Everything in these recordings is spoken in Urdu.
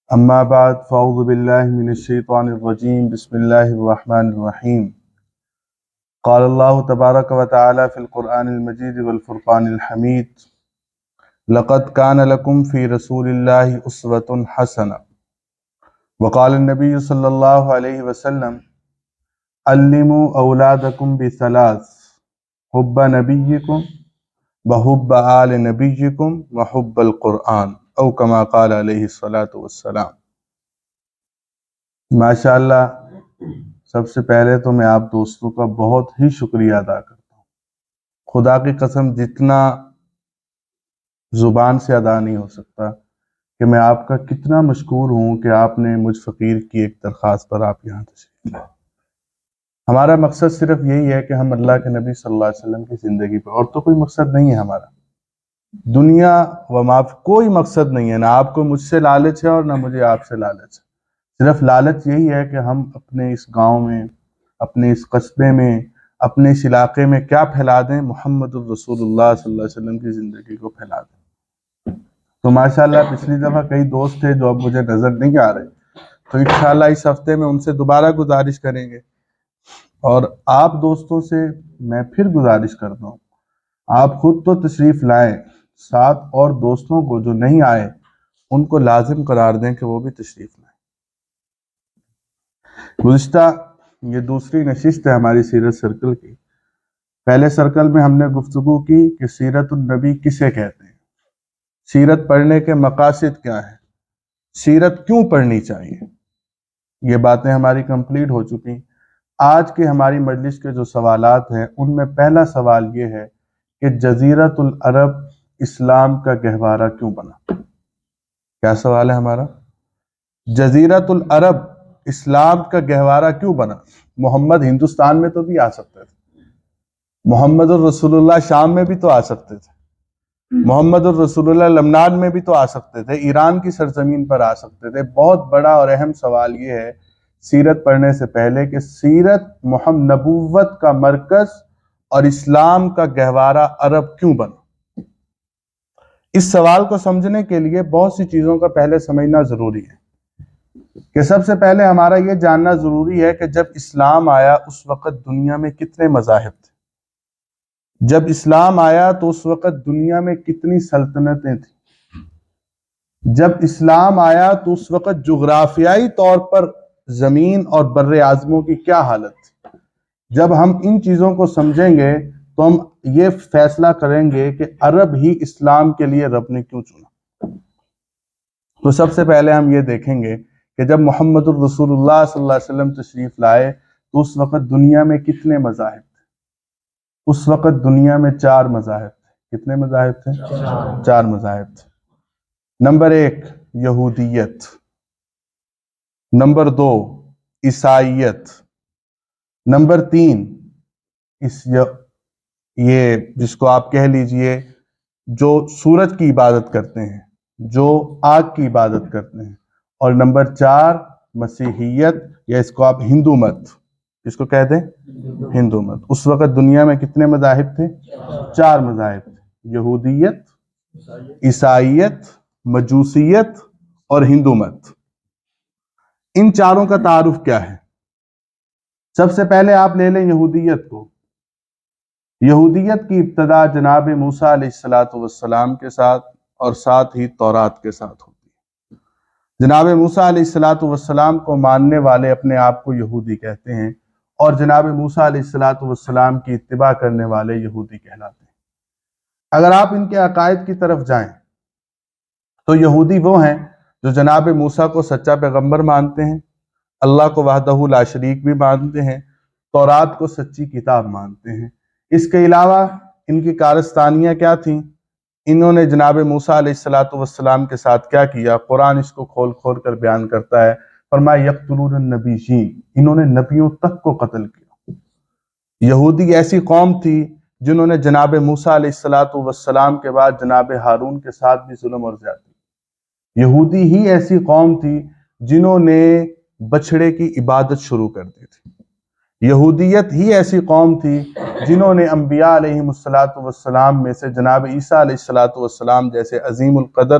أما بعد فأعوذ بالله من الشيطان الرجيم بسم الله الرحمن الرحيم قال الله تبارك وتعالى في القرآن المجيد والفرقان الحميد لقد كان لكم في رسول الله أسوة حسنة وقال النبي صلى الله عليه وسلم علموا أولادكم بثلاث حب نبيكم وحب آل نبيكم وحب القرآن او کما قال علیہ الصلاۃ والسلام۔ ماشاءاللہ، سب سے پہلے تو میں آپ دوستوں کا بہت ہی شکریہ ادا کرتا ہوں۔ خدا کی قسم جتنا زبان سے ادا نہیں ہو سکتا کہ میں آپ کا کتنا مشکور ہوں کہ آپ نے مجھ فقیر کی ایک درخواست پر آپ یہاں تشریف لائے۔ ہمارا مقصد صرف یہی ہے کہ ہم اللہ کے نبی صلی اللہ علیہ وسلم کی زندگی پر، اور تو کوئی مقصد نہیں ہے ہمارا، دنیا و معاف کوئی مقصد نہیں ہے، نہ آپ کو مجھ سے لالچ ہے اور نہ مجھے آپ سے لالچ ہے۔ صرف لالچ یہی ہے کہ ہم اپنے اس گاؤں میں، اپنے اس قصبے میں، اپنے اس علاقے میں کیا پھیلا دیں؟ محمد الرسول اللہ صلی اللہ علیہ وسلم کی زندگی کو پھیلا دیں۔ تو ماشاءاللہ پچھلی دفعہ کئی دوست تھے جو اب مجھے نظر نہیں آ رہے، تو انشاءاللہ اس ہفتے میں ان سے دوبارہ گزارش کریں گے، اور آپ دوستوں سے میں پھر گزارش کرتا ہوں، آپ خود تو تشریف لائیں، ساتھ اور دوستوں کو جو نہیں آئے ان کو لازم قرار دیں کہ وہ بھی تشریف لائیں۔ گزشتہ یہ دوسری نشست ہے ہماری سیرت سرکل کی۔ پہلے سرکل میں ہم نے گفتگو کی کہ سیرت النبی کسے کہتے ہیں، سیرت پڑھنے کے مقاصد کیا ہیں، سیرت کیوں پڑھنی چاہیے، یہ باتیں ہماری کمپلیٹ ہو چکی۔ آج کے ہماری مجلس کے جو سوالات ہیں ان میں پہلا سوال یہ ہے کہ جزیرۃ العرب اسلام کا گہوارہ کیوں بنا؟ کیا سوال ہے ہمارا؟ جزیرۃ العرب اسلام کا گہوارہ کیوں بنا؟ محمد ہندوستان میں تو بھی آ سکتے تھے، محمد الرسول اللہ شام میں بھی تو آ سکتے تھے، محمد الرسول اللہ لبنان میں بھی تو آ سکتے تھے، ایران کی سرزمین پر آ سکتے تھے۔ بہت بڑا اور اہم سوال یہ ہے سیرت پڑھنے سے پہلے کہ سیرت محمد نبوت کا مرکز اور اسلام کا گہوارہ عرب کیوں بنا؟ اس سوال کو سمجھنے کے لیے بہت سی چیزوں کا پہلے سمجھنا ضروری ہے کہ سب سے پہلے ہمارا یہ جاننا ضروری ہے کہ جب اسلام آیا اس وقت دنیا میں کتنے مذاہب تھے؟ جب اسلام آیا تو اس وقت دنیا میں کتنی سلطنتیں تھیں؟ جب اسلام آیا تو اس وقت جغرافیائی طور پر زمین اور بر اعظموں کی کیا حالت تھی؟ جب ہم ان چیزوں کو سمجھیں گے تو ہم یہ فیصلہ کریں گے کہ عرب ہی اسلام کے لیے رب نے کیوں چنا۔ تو سب سے پہلے ہم یہ دیکھیں گے کہ جب محمد الرسول اللہ صلی اللہ علیہ وسلم تشریف لائے تو اس وقت دنیا میں کتنے مذاہب تھے؟ اس وقت دنیا میں 4 مذاہب تھے۔ کتنے مذاہب تھے؟ 4 مذاہب تھے۔ نمبر 1 یہودیت، نمبر 2 عیسائیت، نمبر 3 یہ جس کو آپ کہہ لیجئے جو سورج کی عبادت کرتے ہیں، جو آگ کی عبادت کرتے ہیں، اور نمبر 4 مسیحیت، یا اس کو آپ ہندو مت، اس کو کہتے ہیں ہندو مت۔ اس وقت دنیا میں کتنے مذاہب تھے؟ 4 مذاہب تھے، یہودیت، عیسائیت، مجوسیت اور ہندو مت۔ ان چاروں کا تعارف کیا ہے؟ سب سے پہلے آپ لے لیں یہودیت کو۔ یہودیت کی ابتدا جناب موسیٰ علیہ السلام کے ساتھ اور ساتھ ہی تورات کے ساتھ ہوتی ہے۔ جناب موسیٰ علیہ السلام کو ماننے والے اپنے آپ کو یہودی کہتے ہیں، اور جناب موسیٰ علیہ السلام کی اتباع کرنے والے یہودی کہلاتے ہیں۔ اگر آپ ان کے عقائد کی طرف جائیں تو یہودی وہ ہیں جو جناب موسیٰ کو سچا پیغمبر مانتے ہیں، اللہ کو وحدہ لا شریک بھی مانتے ہیں، تورات کو سچی کتاب مانتے ہیں۔ اس کے علاوہ ان کی کارستانیاں کیا تھیں؟ انہوں نے جناب موسیٰ علیہ السلام کے ساتھ کیا کیا؟ قرآن اس کو کھول کھول کر بیان کرتا ہے، فرمایا یقتلون النبیین، انہوں نے نبیوں تک کو قتل کیا۔ یہودی ایسی قوم تھی جنہوں نے جناب موسیٰ علیہ السلام کے بعد جناب ہارون کے ساتھ بھی ظلم اور زیادتی۔ یہودی ہی ایسی قوم تھی جنہوں نے بچھڑے کی عبادت شروع کر دی تھی۔ یہودیت ہی ایسی قوم تھی جنہوں نے انبیاء علیہ السلام میں سے جناب عیسیٰ علیہ السلام جیسے عظیم القدر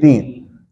3,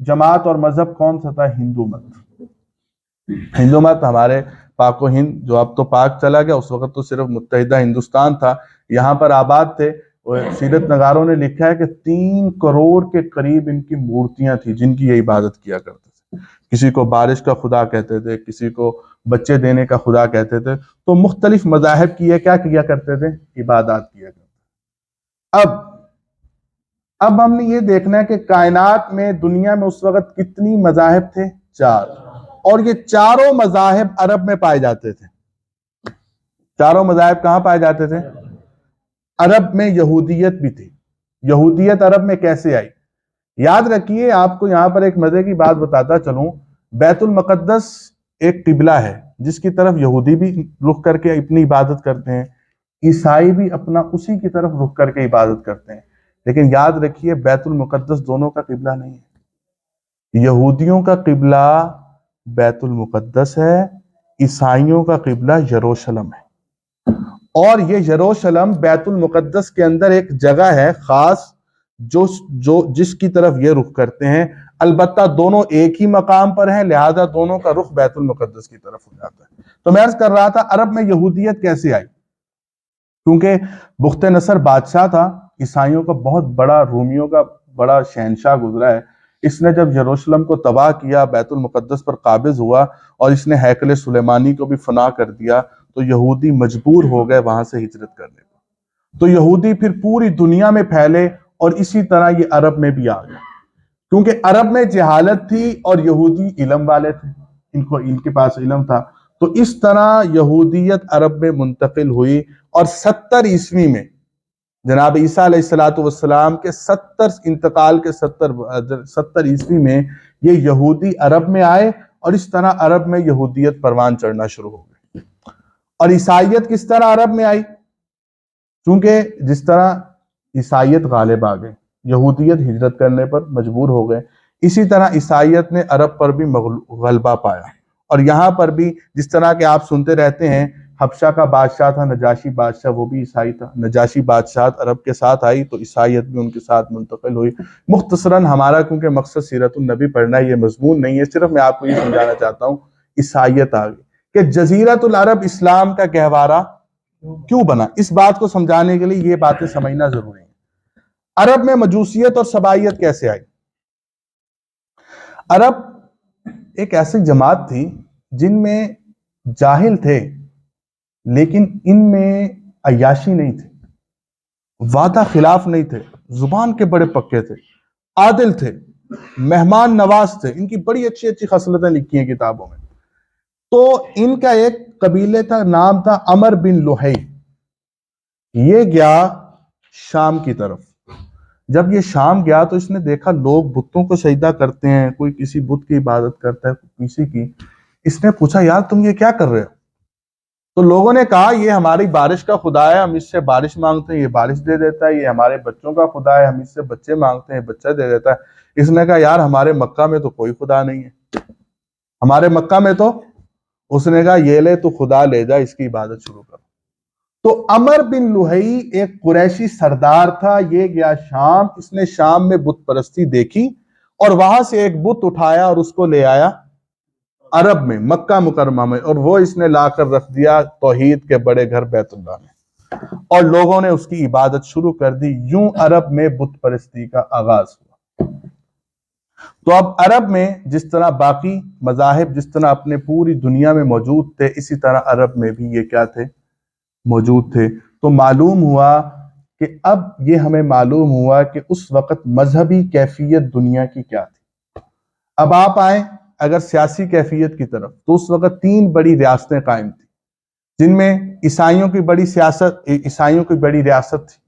جماعت اور مذہب کون سا تھا؟ ہندو مت۔ ہندو مت ہمارے پاک و ہند، جو اب تو پاک چلا گیا، اس وقت تو صرف متحدہ ہندوستان تھا، یہاں پر آباد تھے۔ سیرت نگاروں نے لکھا ہے کہ 3 کروڑ کے قریب ان کی مورتیاں تھیں جن کی یہ عبادت کیا کرتے تھے۔ کسی کو بارش کا خدا کہتے تھے، کسی کو بچے دینے کا خدا کہتے تھے، تو مختلف مذاہب کی یہ کیا کیا کرتے تھے؟ عبادات کیا کرتے تھے۔ اب ہم نے یہ دیکھنا ہے کہ کائنات میں، دنیا میں اس وقت کتنی مذاہب تھے؟ 4، اور یہ چاروں مذاہب عرب میں پائے جاتے تھے۔ چاروں مذاہب کہاں پائے جاتے تھے؟ عرب میں یہودیت بھی تھی۔ یہودیت عرب میں کیسے آئی؟ یاد رکھیے، آپ کو یہاں پر ایک مزے کی بات بتاتا چلوں، بیت المقدس ایک قبلہ ہے جس کی طرف یہودی بھی رخ کر کے اپنی عبادت کرتے ہیں، عیسائی بھی اپنا اسی کی طرف رخ کر کے عبادت کرتے ہیں، لیکن یاد رکھیے بیت المقدس دونوں کا قبلہ نہیں ہے۔ یہودیوں کا قبلہ بیت المقدس ہے، عیسائیوں کا قبلہ یروشلم ہے، اور یہ یروشلم بیت المقدس کے اندر ایک جگہ ہے خاص جس کی طرف یہ رخ کرتے ہیں، البتہ دونوں ایک ہی مقام پر ہیں، لہذا دونوں کا رخ بیت المقدس کی طرف ہو جاتا ہے۔ تو میں عرض کر رہا تھا عرب میں یہودیت کیسے آئی؟ کیونکہ بخت نصر بادشاہ تھا، عیسائیوں کا بہت بڑا، رومیوں کا بڑا شہنشاہ گزرا ہے، اس نے جب یروشلم کو تباہ کیا، بیت المقدس پر قابض ہوا، اور اس نے ہیکل سلیمانی کو بھی فنا کر دیا، تو یہودی مجبور ہو گئے وہاں سے ہجرت کرنے کو۔ تو یہودی پھر پوری دنیا میں پھیلے، اور اسی طرح یہ عرب میں بھی آ گئے، کیونکہ عرب میں جہالت تھی اور یہودی علم والے تھے، ان کے پاس علم تھا، تو اس طرح یہودیت عرب میں منتقل ہوئی، اور 70 عیسوی میں جناب عیسیٰ علیہ السلام کے انتقال کے 70 عیسوی میں یہ یہودی عرب میں آئے، اور اس طرح عرب میں یہودیت پروان چڑھنا شروع ہو گئی۔ اور عیسائیت کس طرح عرب میں آئی؟ چونکہ جس طرح عیسائیت غالب آ گئے، یہودیت ہجرت کرنے پر مجبور ہو گئے، اسی طرح عیسائیت نے عرب پر بھی غلبہ پایا، اور یہاں پر بھی جس طرح کہ آپ سنتے رہتے ہیں، حبشہ کا بادشاہ تھا نجاشی بادشاہ، وہ بھی عیسائی تھا، نجاشی بادشاہت عرب کے ساتھ آئی تو عیسائیت بھی ان کے ساتھ منتقل ہوئی۔ مختصراً ہمارا کیونکہ مقصد سیرت النبی پڑھنا ہے، یہ مضمون نہیں ہے، صرف میں آپ کو یہ سمجھانا چاہتا ہوں، عیسائیت آ گئی کہ جزیرۃ العرب اسلام کا گہوارہ کیوں بنا، اس بات کو سمجھانے کے لیے یہ باتیں سمجھنا ضروری ہے۔ عرب میں مجوسیت اور سبائیت کیسے آئی؟ عرب ایک ایسی جماعت تھی جن میں جاہل تھے، لیکن ان میں عیاشی نہیں تھی، وعدہ خلاف نہیں تھے، زبان کے بڑے پکے تھے، عادل تھے، مہمان نواز تھے، ان کی بڑی اچھی اچھی خصلتیں لکھی ہیں کتابوں میں۔ تو ان کا ایک قبیلے کا نام تھا عمر بن لوہی، یہ گیا شام کی طرف۔ جب یہ شام گیا تو اس نے دیکھا لوگ بتوں کو سجدہ کرتے ہیں، کوئی کسی بت کی عبادت کرتا ہے، کوئی کسی کی۔ اس نے پوچھا یار تم یہ کیا کر رہے ہو؟ تو لوگوں نے کہا یہ ہماری بارش کا خدا ہے، ہم اس سے بارش مانگتے ہیں، یہ بارش دے دیتا ہے، یہ ہمارے بچوں کا خدا ہے، ہم اس سے بچے مانگتے ہیں، بچہ دے دیتا ہے۔ اس نے کہا یار ہمارے مکہ میں تو کوئی خدا نہیں ہے، ہمارے مکہ میں تو۔ اس نے کہا یہ لے تو خدا لے جا، اس کی عبادت شروع کر۔ تو عمر بن لوہی ایک قریشی سردار تھا، یہ گیا شام، اس نے شام میں بت پرستی دیکھی، اور وہاں سے ایک بت اٹھایا اور اس کو لے آیا عرب میں، مکہ مکرمہ میں، اور وہ اس نے لا کر رکھ دیا توحید کے بڑے گھر بیت اللہ میں، اور لوگوں نے اس کی عبادت شروع کر دی۔ یوں عرب میں بت پرستی کا آغاز ہوا۔ تو اب عرب میں جس طرح باقی مذاہب جس طرح اپنے پوری دنیا میں موجود تھے، اسی طرح عرب میں بھی یہ کیا تھے؟ موجود تھے۔ تو معلوم ہوا کہ اب یہ ہمیں معلوم ہوا کہ اس وقت مذہبی کیفیت دنیا کی کیا تھی۔ اب آپ آئیں اگر سیاسی کیفیت کی طرف، تو اس وقت 3 بڑی ریاستیں قائم تھیں، جن میں عیسائیوں کی بڑی ریاست تھی،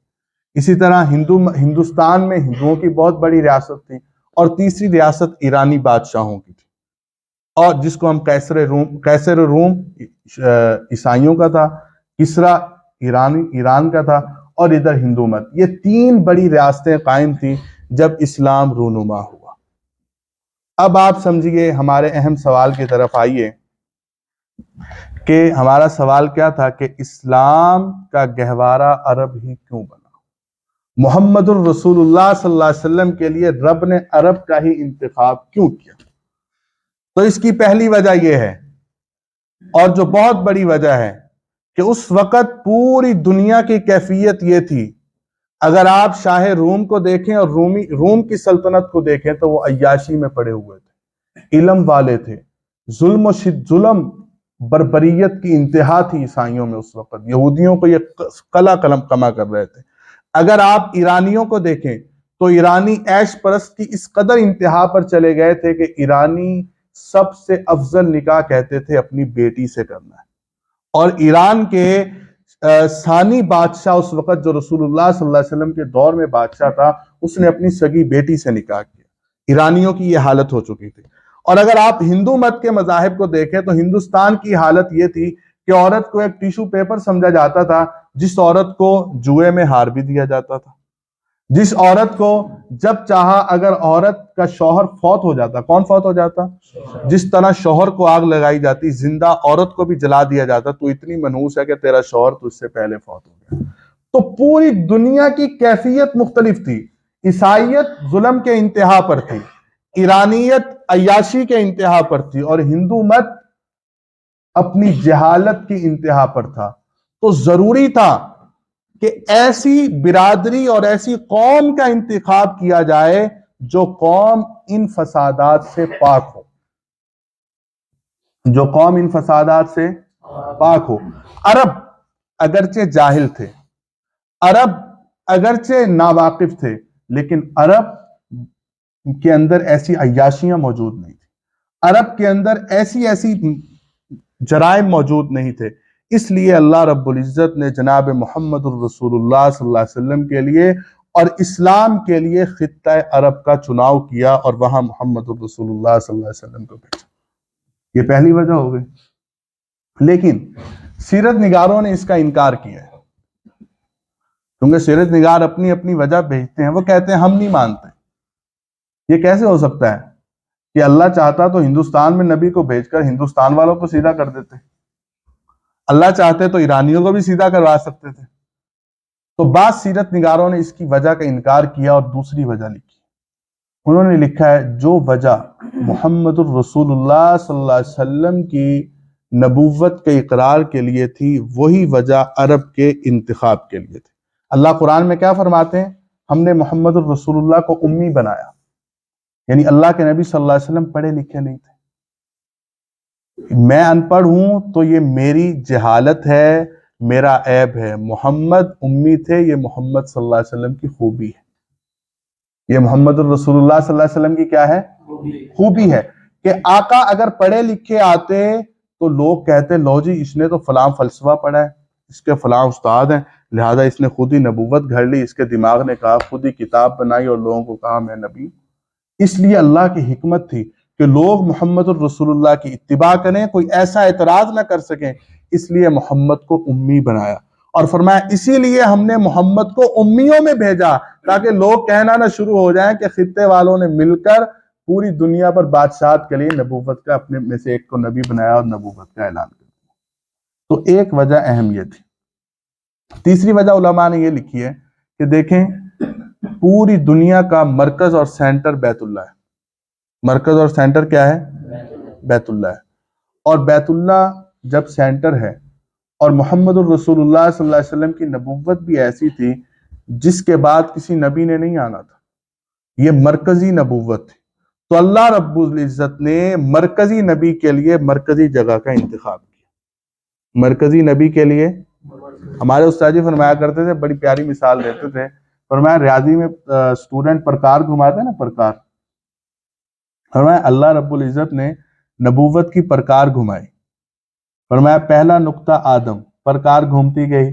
اسی طرح ہندوستان میں ہندوؤں کی بہت بڑی ریاست تھی، اور تیسری ریاست ایرانی بادشاہوں کی تھی، اور جس کو ہم قیصر روم عیسائیوں کا تھا، کسرا ایران کا تھا، اور ادھر ہندو مت۔ یہ 3 بڑی ریاستیں قائم تھیں جب اسلام رونما ہوا۔ اب آپ سمجھیے ہمارے اہم سوال کی طرف آئیے کہ ہمارا سوال کیا تھا کہ اسلام کا گہوارہ عرب ہی کیوں بنا؟ محمد الرسول اللہ صلی اللہ علیہ وسلم کے لیے رب نے عرب کا ہی انتخاب کیوں کیا؟ تو اس کی پہلی وجہ یہ ہے، اور جو بہت بڑی وجہ ہے، کہ اس وقت پوری دنیا کی کیفیت یہ تھی، اگر آپ شاہ روم کو دیکھیں اور روم کی سلطنت کو دیکھیں تو وہ عیاشی میں پڑے ہوئے تھے، علم والے تھے، ظلم بربریت کی انتہا تھی عیسائیوں میں اس وقت، یہودیوں کو یہ قلع کما کر رہے تھے۔ اگر آپ ایرانیوں کو دیکھیں تو ایرانی عیش پرست کی اس قدر انتہا پر چلے گئے تھے کہ ایرانی سب سے افضل نکاح کہتے تھے اپنی بیٹی سے کرنا ہے، اور ایران کے ثانی بادشاہ اس وقت جو رسول اللہ صلی اللہ علیہ وسلم کے دور میں بادشاہ تھا، اس نے اپنی سگی بیٹی سے نکاح کیا۔ ایرانیوں کی یہ حالت ہو چکی تھی۔ اور اگر آپ ہندو مت کے مذاہب کو دیکھیں تو ہندوستان کی حالت یہ تھی کہ عورت کو ایک ٹیشو پیپر سمجھا جاتا تھا، جس عورت کو جوئے میں ہار بھی دیا جاتا تھا، جس عورت کو جب چاہا اگر عورت کا شوہر فوت ہو جاتا، کون فوت ہو جاتا؟ جس طرح شوہر کو آگ لگائی جاتی، زندہ عورت کو بھی جلا دیا جاتا، تو اتنی منحوس ہے کہ تیرا شوہر تو اس سے پہلے فوت ہو گیا۔ تو پوری دنیا کی کیفیت مختلف تھی۔ عیسائیت ظلم کے انتہا پر تھی، ایرانیت عیاشی کے انتہا پر تھی، اور ہندو مت اپنی جہالت کی انتہا پر تھا۔ تو ضروری تھا کہ ایسی برادری اور ایسی قوم کا انتخاب کیا جائے جو قوم ان فسادات سے پاک ہو، جو قوم ان فسادات سے پاک ہو۔ عرب اگرچہ جاہل تھے، عرب اگرچہ ناواقف تھے، لیکن عرب کے اندر ایسی عیاشیاں موجود نہیں تھی، عرب کے اندر ایسی جرائم موجود نہیں تھے۔ اس لیے اللہ رب العزت نے جناب محمد الرسول اللہ صلی اللہ علیہ وسلم کے لیے اور اسلام کے لیے خطہ عرب کا چناؤ کیا، اور وہاں محمد الرسول اللہ صلی اللہ علیہ وسلم کو بھیجا۔ یہ پہلی وجہ ہو گئی۔ لیکن سیرت نگاروں نے اس کا انکار کیا ہے، کیونکہ سیرت نگار اپنی اپنی وجہ بھیجتے ہیں، وہ کہتے ہیں ہم نہیں مانتے۔ یہ کیسے ہو سکتا ہے کہ اللہ چاہتا تو ہندوستان میں نبی کو بھیج کر ہندوستان والوں کو سیدھا کر دیتے، اللہ چاہتے تو ایرانیوں کو بھی سیدھا کروا سکتے تھے۔ تو بعض سیرت نگاروں نے اس کی وجہ کا انکار کیا اور دوسری وجہ لکھی۔ انہوں نے لکھا ہے جو وجہ محمد الرسول اللہ صلی اللہ علیہ وسلم کی نبوت کے اقرار کے لیے تھی، وہی وجہ عرب کے انتخاب کے لیے تھی۔ اللہ قرآن میں کیا فرماتے ہیں؟ ہم نے محمد الرسول اللہ کو امی بنایا، یعنی اللہ کے نبی صلی اللہ علیہ وسلم پڑھے لکھے نہیں تھے۔ میں ان پڑھ ہوں تو یہ میری جہالت ہے، میرا عیب ہے۔ محمد امی تھے، یہ محمد صلی اللہ علیہ وسلم کی خوبی ہے، یہ محمد الرسول اللہ صلی اللہ علیہ وسلم کی کیا ہے؟ خوبی ہے کہ آقا اگر پڑھے لکھے آتے تو لوگ کہتے لو جی اس نے تو فلاں فلسفہ پڑھا ہے، اس کے فلاں استاد ہیں، لہذا اس نے خود ہی نبوت گھڑ لی، اس کے دماغ نے کہا، خود ہی کتاب بنائی اور لوگوں کو کہا میں نبی۔ اس لیے اللہ کی حکمت تھی کہ لوگ محمد الرسول اللہ کی اتباع کریں، کوئی ایسا اعتراض نہ کر سکیں، اس لیے محمد کو امی بنایا، اور فرمایا اسی لیے ہم نے محمد کو امیوں میں بھیجا، تاکہ لوگ کہنا نہ شروع ہو جائیں کہ خطے والوں نے مل کر پوری دنیا پر بادشاہت کے لیے نبوت کا اپنے میں سے ایک کو نبی بنایا اور نبوت کا اعلان کر دیا۔ تو ایک وجہ اہم یہ تھی۔ تیسری وجہ علماء نے یہ لکھی ہے کہ دیکھیں پوری دنیا کا مرکز اور سینٹر بیت اللہ ہے۔ مرکز اور سینٹر کیا ہے؟ بیت اللہ ہے۔ اور بیت اللہ جب سینٹر ہے، اور محمد الرسول اللہ صلی اللہ علیہ وسلم کی نبوت بھی ایسی تھی جس کے بعد کسی نبی نے نہیں آنا تھا، یہ مرکزی نبوت تھی، تو اللہ رب العزت نے مرکزی نبی کے لیے مرکزی جگہ کا انتخاب کیا۔ مرکزی نبی کے لیے ہمارے استاد جی فرمایا کرتے تھے، بڑی پیاری مثال دیتے تھے، فرمایا ریاضی میں اسٹوڈنٹ پرکار گھماتے ہیں نا، پرکار، فرمایا اللہ رب العزت نے نبوت کی پرکار گھمائی۔ فرمایا پہلا نقطہ آدم، پرکار گھومتی گئی،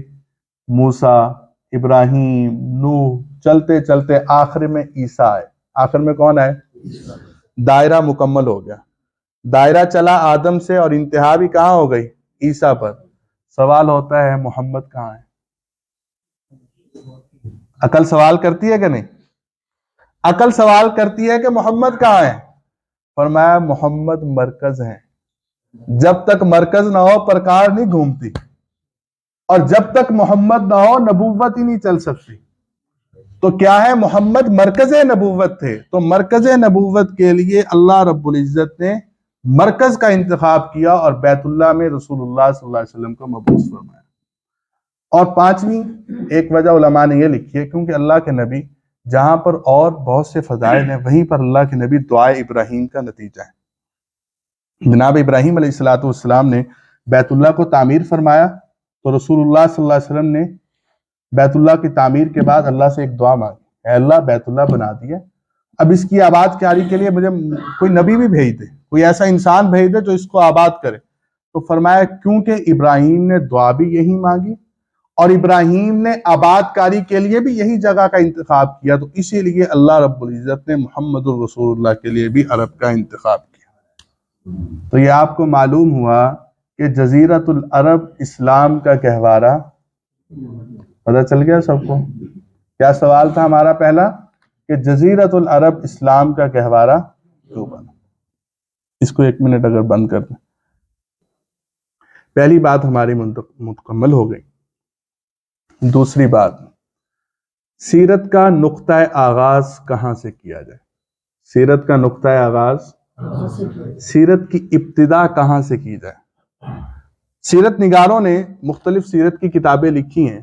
موسیٰ، ابراہیم، نوح، چلتے چلتے آخر میں عیسیٰ آئے۔ آخر میں کون آئے؟ دائرہ مکمل ہو گیا، دائرہ چلا آدم سے اور انتہا بھی کہاں ہو گئی؟ عیسیٰ پر۔ سوال ہوتا ہے محمد کہاں ہے؟ عقل سوال کرتی ہے کہ نہیں؟ عقل سوال کرتی ہے کہ محمد کہاں ہے؟ فرمایا محمد مرکز ہے، جب تک مرکز نہ ہو پرکار نہیں گھومتی، اور جب تک محمد نہ ہو نبوت ہی نہیں چل سکتی۔ تو کیا ہے؟ محمد مرکز نبوت تھے، تو مرکز نبوت کے لیے اللہ رب العزت نے مرکز کا انتخاب کیا اور بیت اللہ میں رسول اللہ صلی اللہ علیہ وسلم کو مبعوث فرمایا۔ اور پانچویں ایک وجہ علماء نے یہ لکھی ہے کیونکہ اللہ کے نبی جہاں پر اور بہت سے فضائل ہیں وہیں پر اللہ کے نبی دعائے ابراہیم کا نتیجہ ہے۔ جناب ابراہیم علیہ السلام نے بیت اللہ کو تعمیر فرمایا تو رسول اللہ صلی اللہ علیہ وسلم نے بیت اللہ کی تعمیر کے بعد اللہ سے ایک دعا مانگی، اے اللہ بیت اللہ بنا دیا، اب اس کی آباد کاری کے لیے مجھے کوئی نبی بھی بھیج دے، کوئی ایسا انسان بھیج دے جو اس کو آباد کرے۔ تو فرمایا کیونکہ ابراہیم نے دعا بھی یہی مانگی اور ابراہیم نے آباد کاری کے لیے بھی یہی جگہ کا انتخاب کیا، تو اسی لیے اللہ رب العزت نے محمد الرسول اللہ کے لیے بھی عرب کا انتخاب کیا۔ تو یہ آپ کو معلوم ہوا کہ جزیرۃ العرب اسلام کا گہوارہ، پتہ چل گیا سب کو؟ کیا سوال تھا ہمارا پہلا؟ کہ جزیرۃ العرب اسلام کا گہوارہ کیوں بنا؟ اس کو 1 منٹ اگر بند کر دیں۔ پہلی بات ہماری مکمل ہو گئی۔ دوسری بات، سیرت کا نقطہ آغاز کہاں سے کیا جائے؟ سیرت کا نقطہ آغاز، سیرت کی ابتدا کہاں سے کی جائے؟ سیرت نگاروں نے مختلف سیرت کی کتابیں لکھی ہیں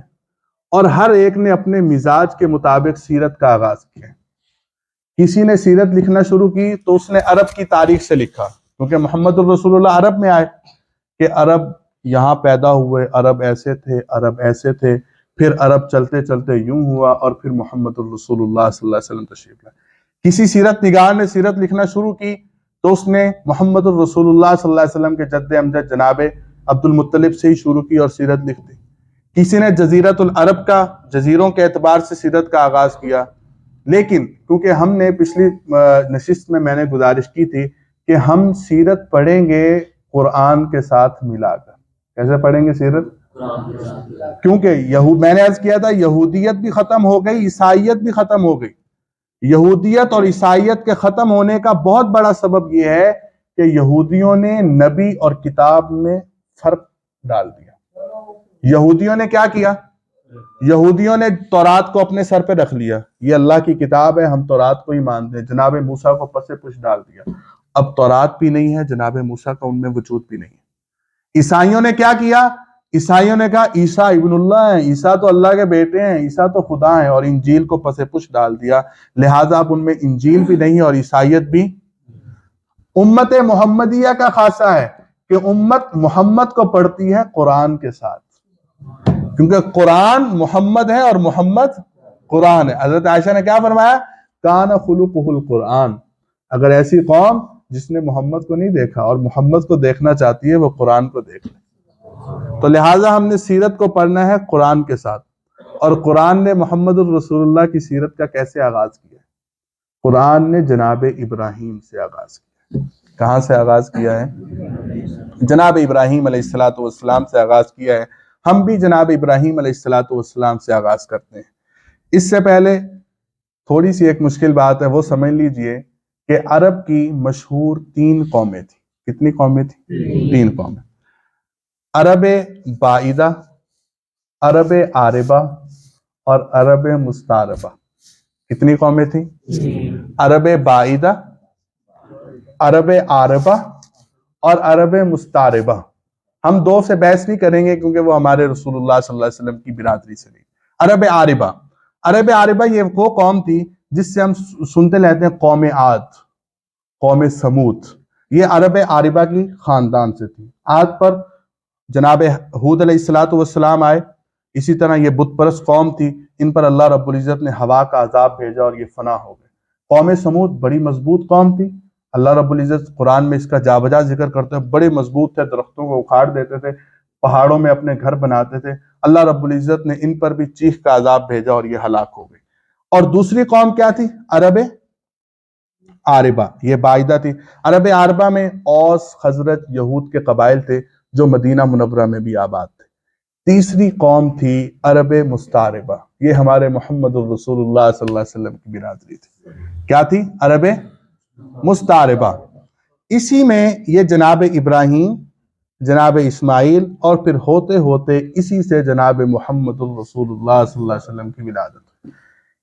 اور ہر ایک نے اپنے مزاج کے مطابق سیرت کا آغاز کیا ہے۔ کسی نے سیرت لکھنا شروع کی تو اس نے عرب کی تاریخ سے لکھا، کیونکہ محمد الرسول اللہ عرب میں آئے کہ عرب یہاں پیدا ہوئے، عرب ایسے تھے، عرب ایسے تھے، پھر عرب چلتے چلتے یوں ہوا اور پھر محمد الرسول اللہ صلی اللہ علیہ وسلم تشریف لائے۔ کسی سیرت نگار نے سیرت لکھنا شروع کی تو اس نے محمد الرسول اللہ صلی اللہ علیہ وسلم کے جد امجد جناب عبد المطلب سے ہی شروع کی اور سیرت لکھ دی۔ کسی نے جزیرۃ العرب کا، جزیروں کے اعتبار سے سیرت کا آغاز کیا، لیکن کیونکہ ہم نے پچھلی نشست میں نے گزارش کی تھی کہ ہم سیرت پڑھیں گے قرآن کے ساتھ ملا کر۔ کیسے پڑھیں گے سیرت؟ کیونکہ میں نے عرض کیا تھا یہودیت بھی ختم ہو گئی، عیسائیت بھی ختم ہو گئی۔ یہودیت اور عیسائیت کے ختم ہونے کا بہت بڑا سبب یہ ہے کہ یہودیوں نے نبی اور کتاب میں فرق ڈال دیا۔ یہودیوں نے کیا کیا؟ یہودیوں نے تورات کو اپنے سر پہ رکھ لیا، یہ اللہ کی کتاب ہے، ہم تورات کو ہی مانتے ہیں، جناب موسیٰ کو پس پش ڈال دیا، اب تورات بھی نہیں ہے، جناب موسیٰ کا ان میں وجود بھی نہیں ہے۔ عیسائیوں نے کیا کیا؟ عیسائیوں نے کہا عیسیٰ ابن اللہ ہیں، عیسیٰ تو اللہ کے بیٹے ہیں، عیسیٰ تو خدا ہیں، اور انجیل کو پس پش ڈال دیا، لہٰذا اب ان میں انجیل بھی نہیں اور عیسائیت بھی۔ امت محمدیہ کا خاصہ ہے کہ امت محمد کو پڑھتی ہے قرآن کے ساتھ، کیونکہ قرآن محمد ہے اور محمد قرآن ہے۔ حضرت عائشہ نے کیا فرمایا؟ کان خلقہ القرآن۔ اگر ایسی قوم جس نے محمد کو نہیں دیکھا اور محمد کو دیکھنا چاہتی ہے وہ قرآن کو دیکھ لے۔ تو لہٰذا ہم نے سیرت کو پڑھنا ہے قرآن کے ساتھ، اور قرآن نے محمد الرسول اللہ کی سیرت کا کیسے آغاز کیا ہے؟ قرآن نے جناب ابراہیم سے آغاز کیا ہے۔ کہاں سے آغاز کیا ہے؟ جناب ابراہیم علیہ السلام سے آغاز کیا ہے۔ ہم بھی جناب ابراہیم علیہ السلام سے آغاز کرتے ہیں۔ اس سے پہلے تھوڑی سی ایک مشکل بات ہے، وہ سمجھ لیجئے کہ عرب کی مشہور 3 قومیں تھیں۔ کتنی قومیں تھیں؟ 3 قومیں، عرب بعیدہ، عرب عاربہ اور عرب مستعربہ۔ کتنی قومیں تھیں؟ عرب بعیدہ، عرب عاربہ اور عرب مستعربہ۔ ہم 2 سے بحث نہیں کریں گے کیونکہ وہ ہمارے رسول اللہ صلی اللہ علیہ وسلم کی برادری سے لی۔ عرب عاربہ، عرب عاربہ یہ وہ قوم تھی جس سے ہم سنتے رہتے ہیں قوم عاد، قوم سمود، یہ عرب عاربہ کی خاندان سے تھی۔ عاد پر جناب ہود علیہ السلام آئے، اسی طرح یہ بت پرست قوم تھی، ان پر اللہ رب العزت نے ہوا کا عذاب بھیجا اور یہ فنا ہو گئے۔ قوم سمود بڑی مضبوط قوم تھی، اللہ رب العزت قرآن میں اس کا جا بجا ذکر کرتے ہیں، بڑے مضبوط تھے، درختوں کو اکھاڑ دیتے تھے، پہاڑوں میں اپنے گھر بناتے تھے، اللہ رب العزت نے ان پر بھی چیخ کا عذاب بھیجا اور یہ ہلاک ہو گئے۔ اور دوسری قوم کیا تھی؟ عرب عاربہ، یہ بعیدہ تھی۔ عرب عاربہ میں اوس، خزرج، یہود کے قبائل تھے جو مدینہ منورہ میں بھی آباد تھے۔ تیسری قوم تھی عرب مستعربہ، یہ ہمارے محمد الرسول اللہ صلی اللہ علیہ وسلم کی برادری تھی۔ کیا تھی؟ عرب مستعربہ۔ اسی میں یہ جناب ابراہیم، جناب اسماعیل اور پھر ہوتے ہوتے اسی سے جناب محمد الرسول اللہ صلی اللہ علیہ وسلم کی ولادت۔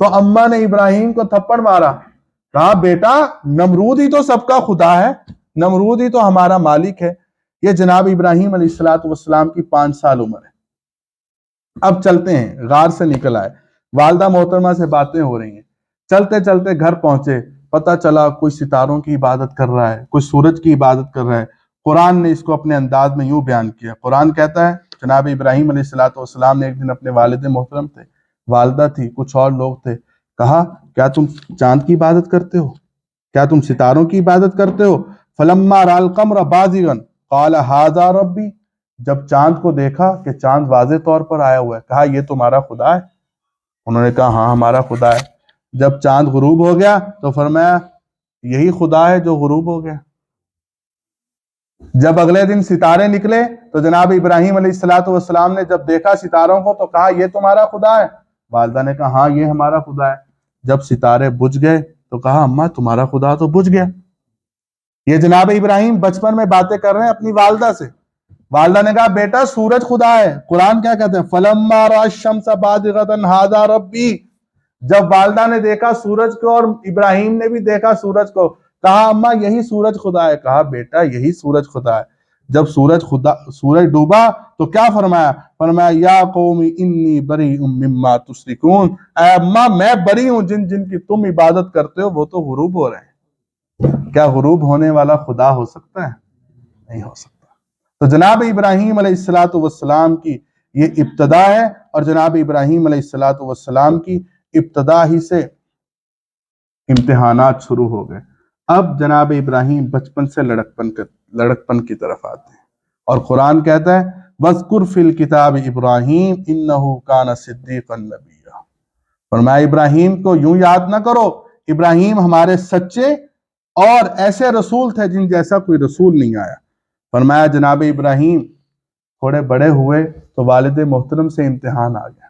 تو اماں نے ابراہیم کو تھپڑ مارا، کہا بیٹا نمرود ہی تو سب کا خدا ہے، نمرود ہی تو ہمارا مالک ہے۔ یہ جناب ابراہیم علیہ السلام کی 5 سال عمر ہے۔ اب چلتے ہیں، غار سے نکل آئے، والدہ محترمہ سے باتیں ہو رہی ہیں، چلتے چلتے گھر پہنچے، پتہ چلا کوئی ستاروں کی عبادت کر رہا ہے، کوئی سورج کی عبادت کر رہا ہے۔ قرآن نے اس کو اپنے انداز میں یوں بیان کیا، قرآن کہتا ہے جناب ابراہیم علیہ السلام نے ایک دن اپنے والد محترم تھے، والدہ تھی، کچھ اور لوگ تھے، کہا کیا تم چاند کی عبادت کرتے ہو؟ کیا تم ستاروں کی عبادت کرتے ہو؟ فلما رأى القمر بازغا قال هذا ربی، جب چاند کو دیکھا کہ چاند واضح طور پر آیا ہوا ہے، کہا یہ تمہارا خدا ہے؟ انہوں نے کہا ہاں ہمارا خدا ہے۔ جب چاند غروب ہو گیا تو فرمایا یہی خدا ہے جو غروب ہو گیا۔ جب اگلے دن ستارے نکلے تو جناب ابراہیم علیہ السلام نے جب دیکھا ستاروں کو تو کہا یہ تمہارا خدا ہے؟ والدہ نے کہا ہاں یہ ہمارا خدا ہے۔ جب ستارے بجھ گئے تو کہا اماں تمہارا خدا تو بجھ گیا۔ یہ جناب ابراہیم بچپن میں باتیں کر رہے ہیں اپنی والدہ سے۔ والدہ نے کہا بیٹا سورج خدا ہے۔ قرآن کیا کہتے ہیں؟ فَلَمَّا رَأَى الشَّمْسَ بَازِغَةً هَذَا رَبِّي، جب والدہ نے دیکھا سورج کو اور ابراہیم نے بھی دیکھا سورج کو، کہا اماں یہی سورج خدا ہے؟ کہا بیٹا یہی سورج خدا ہے۔ جب سورج ڈوبا تو کیا فرمایا؟ فرمایا یا قوم انی بریء مما تشرکون، اے اماں میں بری ہوں جن کی تم عبادت کرتے ہو وہ تو غروب ہو رہے ہیں۔ کیا غروب ہونے والا خدا ہو سکتا ہے؟ نہیں ہو سکتا۔ تو جناب ابراہیم علیہ السلام کی یہ ابتدا ہے، اور جناب ابراہیم علیہ السلام کی ابتدا ہی سے امتحانات شروع ہو گئے۔ اب جناب ابراہیم بچپن سے لڑکپن کی طرف آتے ہیں، اور قرآن کہتا ہے وَاذْكُرْ فِي الْكِتَابِ إِبْرَاهِيمَ إِنَّهُ كَانَ صِدِّيقًا نَبِيًّا، فرمایا ابراہیم کو یوں یاد نہ کرو، ابراہیم ہمارے سچے اور ایسے رسول تھے جن جیسا کوئی رسول نہیں آیا۔ فرمایا جناب ابراہیم تھوڑے بڑے ہوئے تو والد محترم سے امتحان آ گیا۔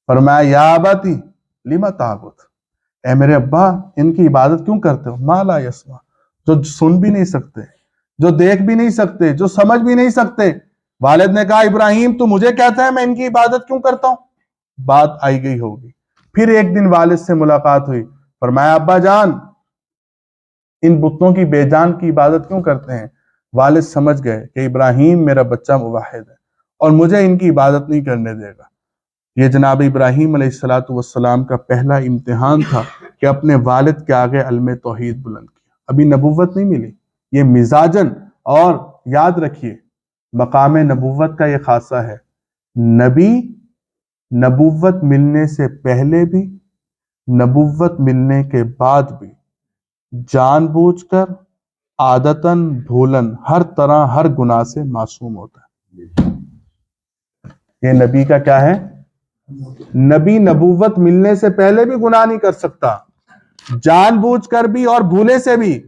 فرمایا یا ابتی لم تعبد، اے میرے ابا ان کی عبادت کیوں کرتے ہو؟ ما لا یسمع، جو سن بھی نہیں سکتے، جو دیکھ بھی نہیں سکتے، جو سمجھ بھی نہیں سکتے۔ والد نے کہا ابراہیم تو مجھے کہتا ہے میں ان کی عبادت کیوں کرتا ہوں؟ بات آئی گئی ہوگی۔ پھر ایک دن والد سے ملاقات ہوئی، فرمایا ابا جان ان بتوں کی بے جان کی عبادت کیوں کرتے ہیں؟ والد سمجھ گئے کہ ابراہیم میرا بچہ موحد ہے اور مجھے ان کی عبادت نہیں کرنے دے گا۔ یہ جناب ابراہیم علیہ السلام کا پہلا امتحان تھا کہ اپنے والد کے آگے علم توحید بلند کیا۔ ابھی نبوت نہیں ملی، یہ مزاجن، اور یاد رکھیے مقام نبوت کا یہ خاصہ ہے، نبی نبوت ملنے سے پہلے بھی نبوت ملنے کے بعد بھی جان بوجھ کر عادتاً بھولن ہر طرح ہر گناہ سے معصوم ہوتا ہے۔ یہ نبی کا کیا ہے؟ نبی نبوت ملنے سے پہلے بھی گناہ نہیں کر سکتا، جان بوجھ کر بھی اور بھولے سے بھی۔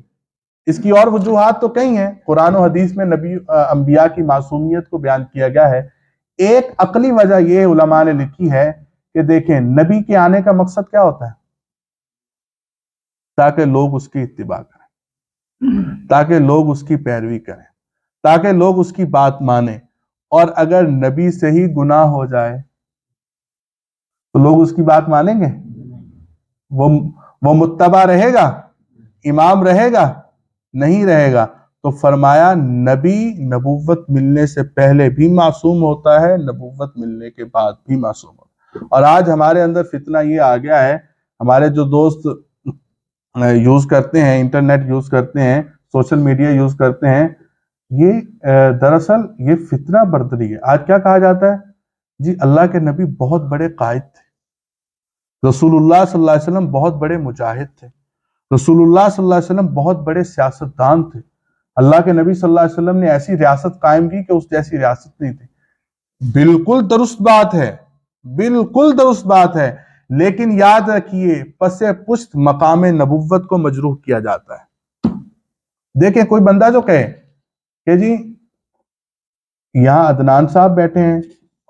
اس کی اور وجوہات تو کئی ہیں، قرآن و حدیث میں انبیاء کی معصومیت کو بیان کیا گیا ہے۔ ایک عقلی وجہ یہ علماء نے لکھی ہے کہ دیکھیں نبی کے آنے کا مقصد کیا ہوتا ہے؟ تاکہ لوگ اس کی اتباع کریں، تاکہ لوگ اس کی پیروی کریں، تاکہ لوگ اس کی بات مانیں۔ اور اگر نبی سے ہی گناہ ہو جائے تو لوگ اس کی بات مانیں گے؟ وہ متبع رہے گا، امام رہے گا؟ نہیں رہے گا۔ تو فرمایا نبی نبوت ملنے سے پہلے بھی معصوم ہوتا ہے، نبوت ملنے کے بعد بھی معصوم ہوتا ہے۔ اور آج ہمارے اندر فتنہ یہ آ گیا ہے، ہمارے جو دوست یوز کرتے ہیں، انٹرنیٹ یوز کرتے ہیں، سوشل میڈیا یوز کرتے ہیں، یہ دراصل یہ فتنہ بردری ہے۔ آج کیا کہا جاتا ہے؟ جی اللہ کے نبی بہت بڑے قائد تھے، رسول اللہ صلی اللہ علیہ وسلم بہت بڑے مجاہد تھے، رسول اللہ صلی اللہ علیہ وسلم بہت بڑے سیاستدان تھے، اللہ کے نبی صلی اللہ علیہ وسلم نے ایسی ریاست قائم کی کہ اس جیسی ریاست نہیں تھی۔ بالکل درست بات ہے، بالکل درست بات ہے، لیکن یاد رکھیے پس پشت مقام نبوت کو مجروح کیا جاتا ہے۔ دیکھیں کوئی بندہ جو کہے کہ جی یہاں عدنان صاحب بیٹھے ہیں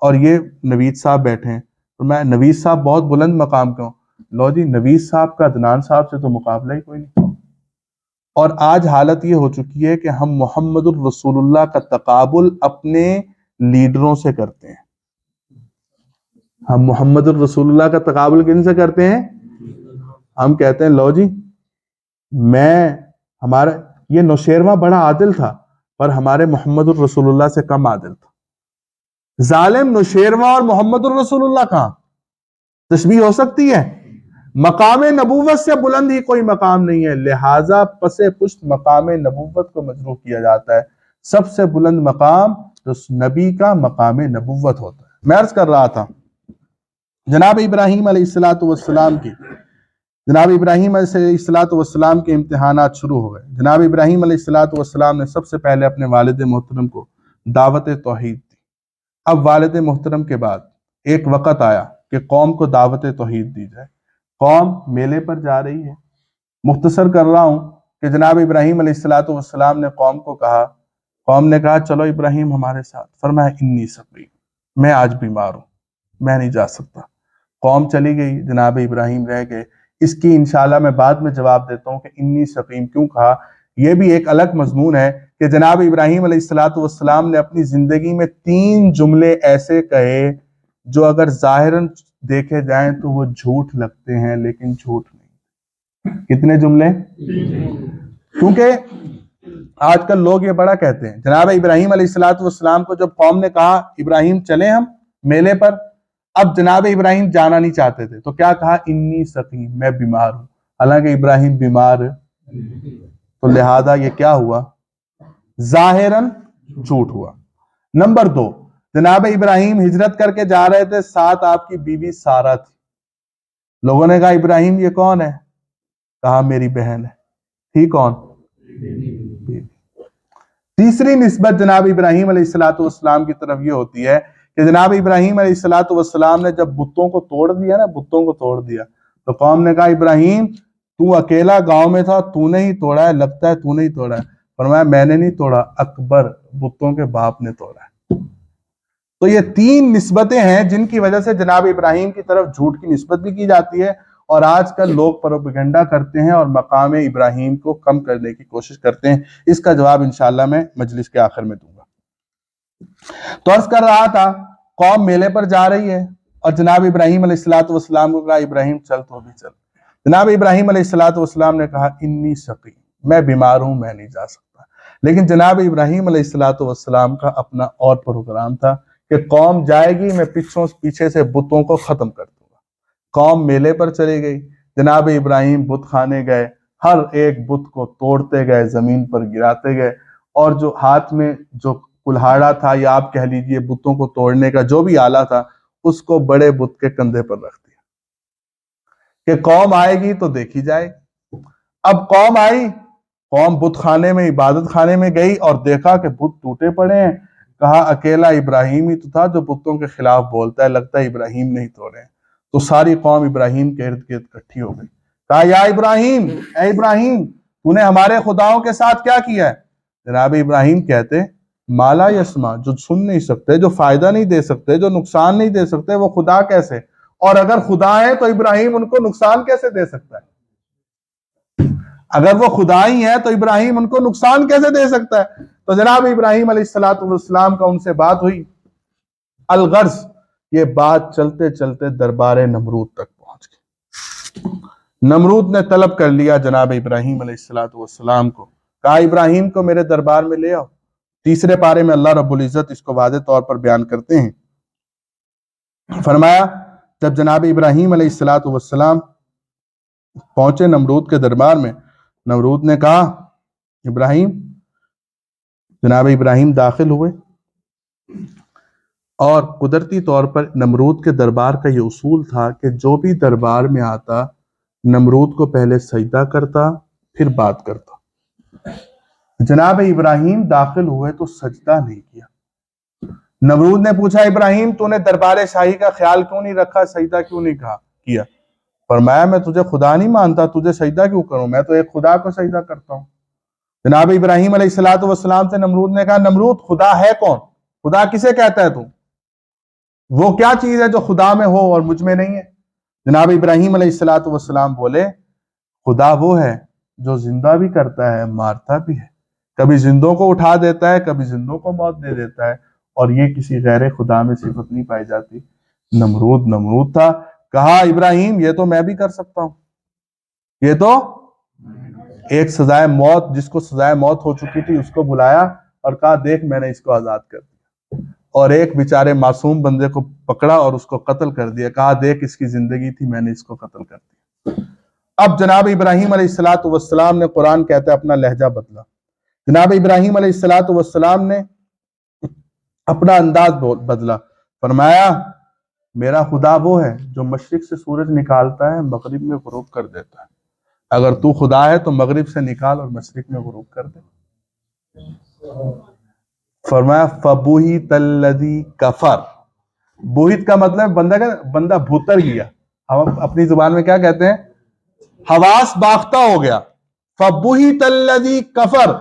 اور یہ نوید صاحب بیٹھے ہیں، تو میں نوید صاحب بہت بلند مقام کا ہوں، لو جی نوید صاحب کا عدنان صاحب سے تو مقابلہ ہی کوئی نہیں۔ اور آج حالت یہ ہو چکی ہے کہ ہم محمد الرسول اللہ کا تقابل اپنے لیڈروں سے کرتے ہیں۔ ہم محمد الرسول اللہ کا تقابل کن سے کرتے ہیں؟ ہم کہتے ہیں لو جی ہمارا یہ نوشیروان بڑا عادل تھا پر ہمارے محمد الرسول اللہ سے کم عادل تھا۔ ظالم نوشیروان اور محمد الرسول اللہ کہاں تشبیہ ہو سکتی ہے؟ مقام نبوت سے بلند ہی کوئی مقام نہیں ہے، لہٰذا پس پشت مقام نبوت کو مجروح کیا جاتا ہے۔ سب سے بلند مقام تو نبی کا مقام نبوت ہوتا ہے۔ میں عرض کر رہا تھا جناب ابراہیم علیہ السلام کی جناب ابراہیم علیہ السلام کے امتحانات شروع ہو گئے۔ جناب ابراہیم علیہ السلام نے سب سے پہلے اپنے والد محترم کو دعوت توحید دی۔ اب والد محترم کے بعد ایک وقت آیا کہ قوم کو دعوت توحید دی جائے۔ قوم میلے پر جا رہی ہے۔ مختصر کر رہا ہوں کہ جناب ابراہیم علیہ السلام نے قوم نے کہا چلو ابراہیم ہمارے ساتھ۔ فرمایا انی سقیم، میں آج بیمار ہوں، میں نہیں جا سکتا۔ قوم چلی گئی، جناب ابراہیم رہ گئے۔ اس کی انشاءاللہ میں بعد میں جواب دیتا ہوں کہ انی سقیم کیوں کہا۔ یہ بھی ایک الگ مضمون ہے کہ جناب ابراہیم علیہ السلام نے اپنی زندگی میں 3 جملے ایسے کہے جو اگر ظاہراً دیکھے جائیں تو وہ جھوٹ لگتے ہیں لیکن جھوٹ نہیں۔ کتنے جملے؟ کیونکہ آج کل لوگ یہ بڑا کہتے ہیں۔ جناب ابراہیم علیہ السلام کو جب قوم نے کہا ابراہیم چلیں ہم میلے پر، اب جناب ابراہیم جانا نہیں چاہتے تھے تو کیا کہا؟ انی سقیم، میں بیمار ہوں۔ حالانکہ ابراہیم بیمار تو لہذا یہ کیا ہوا؟ ظاہراً جھوٹ ہوا۔ نمبر 2، جناب ابراہیم ہجرت کر کے جا رہے تھے، ساتھ آپ کی بیوی سارہ تھی۔ لوگوں نے کہا ابراہیم یہ کون ہے؟ کہا میری بہن ہے۔ تھی کون؟ تیسری نسبت جناب ابراہیم علیہ السلام کی طرف یہ ہوتی ہے کہ جناب ابراہیم علیہ السلام نے جب بتوں کو توڑ دیا تو قوم نے کہا ابراہیم تو اکیلا گاؤں میں تھا، تو نے ہی توڑا ہے، لگتا ہے تو نے ہی توڑا ہے۔ فرمایا میں نے نہیں توڑا، اکبر بتوں کے باپ نے توڑا ہے۔ تو یہ 3 نسبتیں ہیں جن کی وجہ سے جناب ابراہیم کی طرف جھوٹ کی نسبت بھی کی جاتی ہے، اور آج کل لوگ پروپیگنڈا کرتے ہیں اور مقام ابراہیم کو کم کرنے کی کوشش کرتے ہیں۔ اس کا جواب انشاءاللہ میں مجلس کے آخر میں دوں گا۔ تو عرض کر رہا تھا قوم میلے پر جا رہی ہے اور جناب ابراہیم علیہ السلام کو کہا ابراہیم چل تو بھی چل۔ جناب ابراہیم علیہ السلام نے کہا انی سقیم، میں بیمار ہوں، میں نہیں جا سکتا۔ لیکن جناب ابراہیم علیہ السلام کا اپنا اور پروگرام تھا کہ قوم جائے گی، میں پیچھے سے بتوں کو ختم کر دوں گا۔ قوم میلے پر چلی گئی، جناب ابراہیم بت خانے گئے، ہر ایک بت کو توڑتے گئے، زمین پر گراتے گئے، اور جو ہاتھ میں جو کلہاڑا تھا یا آپ کہہ لیجئے بتوں کو توڑنے کا جو بھی آلہ تھا اس کو بڑے بت کے کندھے پر رکھ دیا کہ قوم آئے گی تو دیکھی جائے گی۔ اب قوم آئی، قوم بت خانے میں، عبادت خانے میں گئی اور دیکھا کہ بت ٹوٹے پڑے ہیں۔ کہا اکیلا ابراہیم ہی تو تھا جو بتوں کے خلاف بولتا ہے، لگتا ہے ابراہیم نہیں توڑے ہیں۔ تو ساری قوم ابراہیم کے ارد گرد اکٹھی ہو گئی۔ کہا یا ابراہیم، اے ابراہیم تو نے ہمارے خداؤں کے ساتھ کیا کیا ہے؟ جناب ابراہیم کہتے مالا یسما، جو سن نہیں سکتے، جو فائدہ نہیں دے سکتے، جو نقصان نہیں دے سکتے، وہ خدا کیسے؟ اور اگر خدا ہے تو ابراہیم ان کو نقصان کیسے دے سکتا ہے؟ اگر وہ خدا ہی ہے تو ابراہیم ان کو نقصان کیسے دے سکتا ہے؟ تو جناب ابراہیم علیہ السلام کا ان سے بات ہوئی۔ الغرض یہ بات چلتے چلتے دربار نمرود تک پہنچ گئی۔ نمرود نے طلب کر لیا جناب ابراہیم علیہ السلام کو، کہا ابراہیم کو میرے دربار میں لے آؤ۔ 3 پارے میں اللہ رب العزت اس کو واضح طور پر بیان کرتے ہیں۔ فرمایا جب جناب ابراہیم علیہ السلام پہنچے نمرود کے دربار میں، نمرود نے کہا ابراہیم، جناب ابراہیم داخل ہوئے، اور قدرتی طور پر نمرود کے دربار کا یہ اصول تھا کہ جو بھی دربار میں آتا نمرود کو پہلے سجدہ کرتا پھر بات کرتا۔ جناب ابراہیم داخل ہوئے تو سجدہ نہیں کیا۔ نمرود نے پوچھا ابراہیم تو نے دربار شاہی کا خیال کیوں نہیں رکھا، سجدہ کیوں نہیں کیا؟ فرمایا میں تجھے خدا نہیں مانتا، تجھے سجدہ کیوں کروں، میں تو ایک خدا کو سجدہ کرتا ہوں۔ جناب ابراہیم علیہ السلام سے نمرود نے کہا نمرود خدا ہے کون؟ خدا کسے کہتا ہے تو؟ وہ کیا چیز ہے جو خدا میں ہو اور مجھ میں نہیں ہے؟ جناب ابراہیم علیہ السلام بولے خدا وہ ہے جو زندہ بھی کرتا ہے، مارتا بھی ہے، کبھی زندوں کو اٹھا دیتا ہے، کبھی زندوں کو موت دے دیتا ہے، اور یہ کسی غیر خدا میں صفت نہیں پائی جاتی۔ نمرود تھا، کہا ابراہیم یہ تو میں بھی کر سکتا ہوں۔ یہ تو ایک سزائے موت، جس کو سزائے موت ہو چکی تھی اس کو بلایا اور کہا دیکھ میں نے اس کو آزاد کر دیا، اور ایک بیچارے معصوم بندے کو پکڑا اور اس کو قتل کر دیا، کہا دیکھ اس کی زندگی تھی میں نے اس کو قتل کر دیا۔ اب جناب ابراہیم علیہ السلام نے، قرآن کہتا ہے، اپنا لہجہ بدلا۔ جناب ابراہیم علیہ السلام نے اپنا انداز بدلا، فرمایا میرا خدا وہ ہے جو مشرق سے سورج نکالتا ہے مغرب میں غروب کر دیتا ہے، اگر تو خدا ہے تو مغرب سے نکال اور مشرق میں غروب کر دے۔ فرمایا فَبُہِتَ الَّذِي كَفَرَ، بوہت کا مطلب بندہ بھوتر گیا، ہم اپنی زبان میں کیا کہتے ہیں؟ حواس باختہ ہو گیا۔ فَبُہِتَ الَّذِي كَفَرَ،